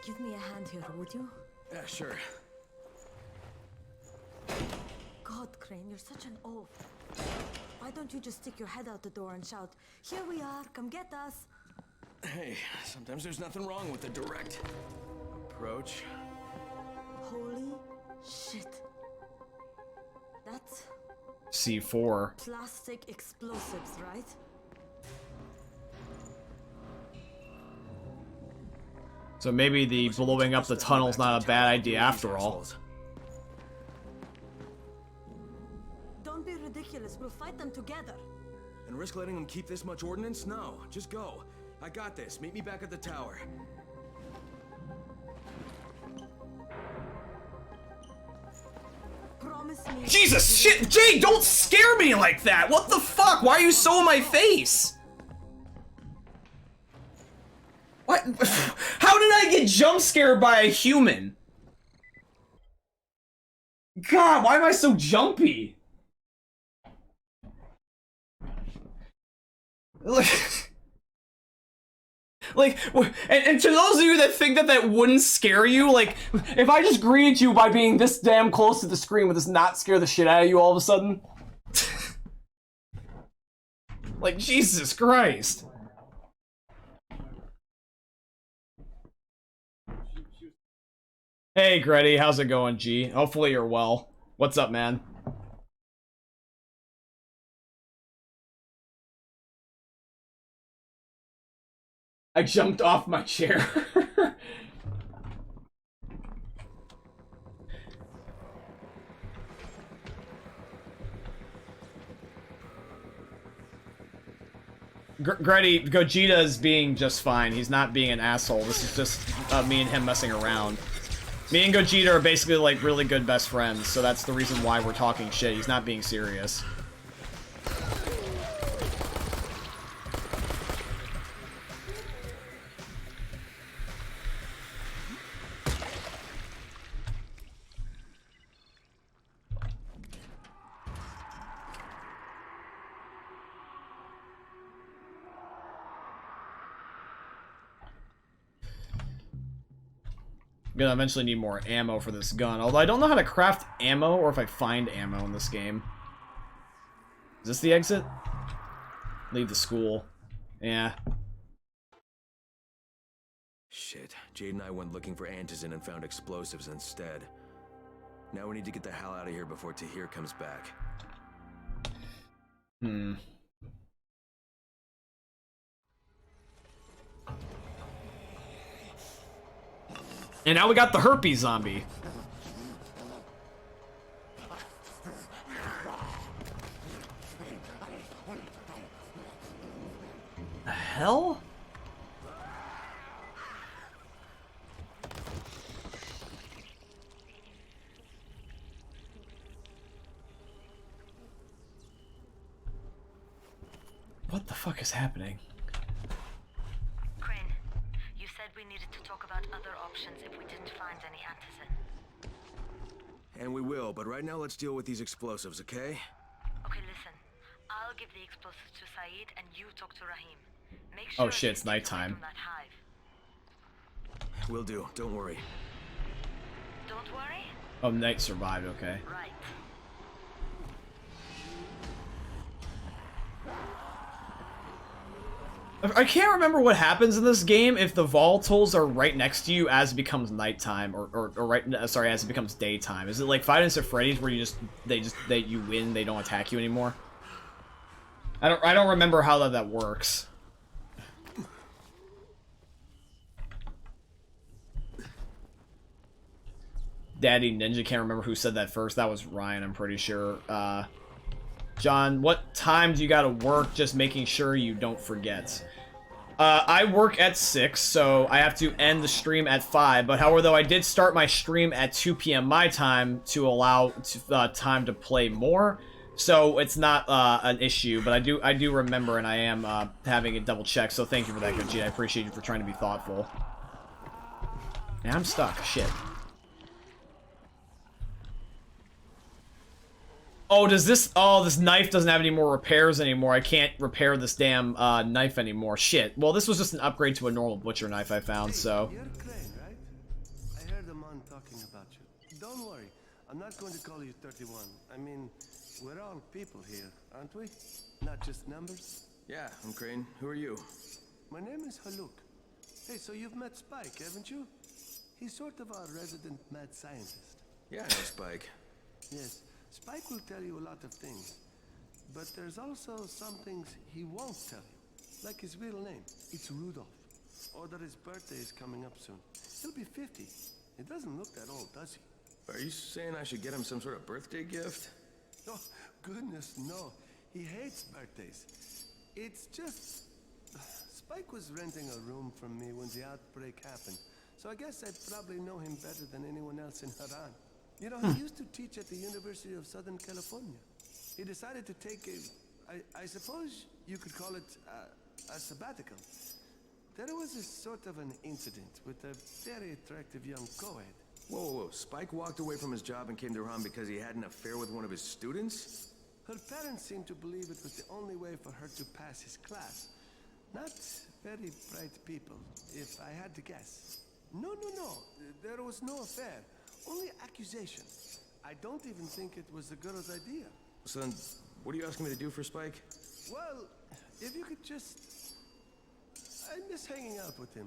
Give me a hand here, would you? Yeah, sure. God, Crane, you're such an oaf. Why don't you just stick your head out the door and shout, "Here we are, come get us"? Hey, sometimes there's nothing wrong with the direct approach. Holy shit. That's C4. plastic explosives, right? So maybe the blowing up the tunnel's not a bad idea after all. Don't be ridiculous, we'll fight them together. And risk letting them keep this much ordnance? No, just go. I got this. Meet me back at the tower. Promise me. Jesus shit! Jay, don't scare me like that! What the fuck? Why are you so in my face? What? How did I get jump scared by a human? God, why am I so jumpy? Like, and to those of you that think that that wouldn't scare you, like, if I just greeted you by being this damn close to the screen, would this not scare the shit out of you all of a sudden? Like, Jesus Christ. Hey, Gretty, how's it going, G? Hopefully you're well. What's up, man? I jumped off my chair. Gretty, Gogeta is being just fine. He's not being an asshole. This is just me and him messing around. Me and Gogeta are basically like really good best friends, so that's the reason why we're talking shit. He's not being serious. gonna eventually need more ammo for this gun. Although I don't know how to craft ammo or if I find ammo in this game. Is this the exit? Leave the school. Yeah. Shit, Jade and I went looking for antizin and found explosives instead. Now we need to get the hell out of here before Tahir comes back. Hmm. And now we got the herpes zombie. The hell? What the fuck is happening? Crane, you said we needed to talk about other options if we didn't find any antizin. And we will, but right now let's deal with these explosives, okay? Okay, listen. I'll give the explosives to Saeed and you talk to Rahim. Make sure Oh shit, it's nighttime. Will do, don't worry. Don't worry? Oh, Knight survived, okay. Right. I can't remember what happens in this game if the volatiles are right next to you as it becomes nighttime, or sorry, as it becomes daytime. Is it like Five Nights at Freddy's where you win, they don't attack you anymore? I don't remember how that works. Daddy Ninja, can't remember who said that first. That was Ryan, I'm pretty sure. John, what time do you gotta work? Just making sure you don't forget. I work at 6, so I have to end the stream at 5. But however, though, I did start my stream at 2 p.m. my time to allow time to play more. So it's not an issue, but I do remember, and I am having it double check. So thank you for that, Gogeta. I appreciate you for trying to be thoughtful. And I'm stuck. Shit. Oh, does this... Oh, this knife doesn't have any more repairs anymore. I can't repair this damn knife anymore. Shit. Well, this was just an upgrade to a normal butcher knife I found, so... You're Crane, right? I heard the man talking about you. Don't worry. I'm not going to call you 31. I mean, we're all people here, aren't we? Not just numbers. Yeah, I'm Crane. Who are you? My name is Haluk. Hey, so you've met Spike, haven't you? He's sort of our resident mad scientist. Yeah, I know Spike. Yes. Spike will tell you a lot of things, but there's also some things he won't tell you, like his real name. It's Rudolph, or that his birthday is coming up soon. He'll be 50. He doesn't look that old, does he? Are you saying I should get him some sort of birthday gift? Oh, goodness, no. He hates birthdays. It's just... Spike was renting a room from me when the outbreak happened, so I guess I'd probably know him better than anyone else in Haran. You know, he used to teach at the University of Southern California. He decided to take I suppose you could call it a sabbatical. There was a sort of an incident with a very attractive young co-ed. Whoa, whoa, whoa. Spike walked away from his job and came to Haran because he had an affair with one of his students? Her parents seemed to believe it was the only way for her to pass his class. Not very bright people, if I had to guess. No. There was no affair. Only accusation. I don't even think it was the girl's idea. So then, what are you asking me to do for Spike? Well, if you could just... I miss hanging out with him.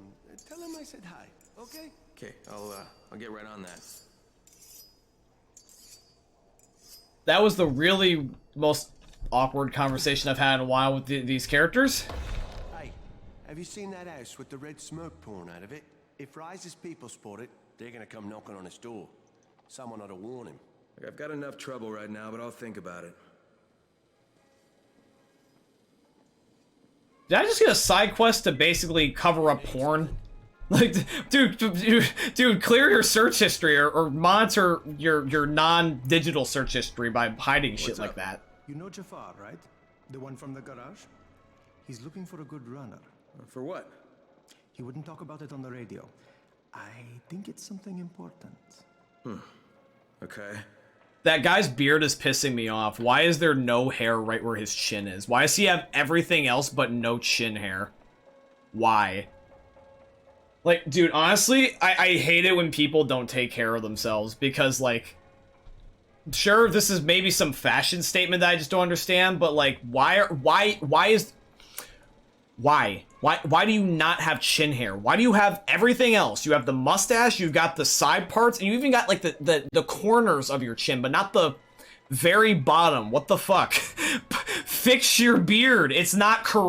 Tell him I said hi, okay? Okay, I'll get right on that. That was the really most awkward conversation I've had in a while with these characters. Hey, have you seen that house with the red smoke pouring out of it? If Rise's people spot it, they're gonna come knocking on his door. Someone ought to warn him. I've got enough trouble right now, but I'll think about it. Did I just get a side quest to basically cover up porn? Like, dude, clear your search history or monitor your non-digital search history by hiding shit like that. You know Jafar, right? The one from the garage? He's looking for a good runner. For what? He wouldn't talk about it on the radio. I think it's something important. Okay. That guy's beard is pissing me off. Why is there no hair right where his chin is? Why does he have everything else but no chin hair? Why? Like, dude, honestly, I hate it when people don't take care of themselves because, like, sure, this is maybe some fashion statement that I just don't understand, but, like, why do you not have chin hair? Why do you have everything else? You have the mustache, you've got the side parts, and you even got, like, the corners of your chin, but not the very bottom. What the fuck? Fix your beard. It's not correct.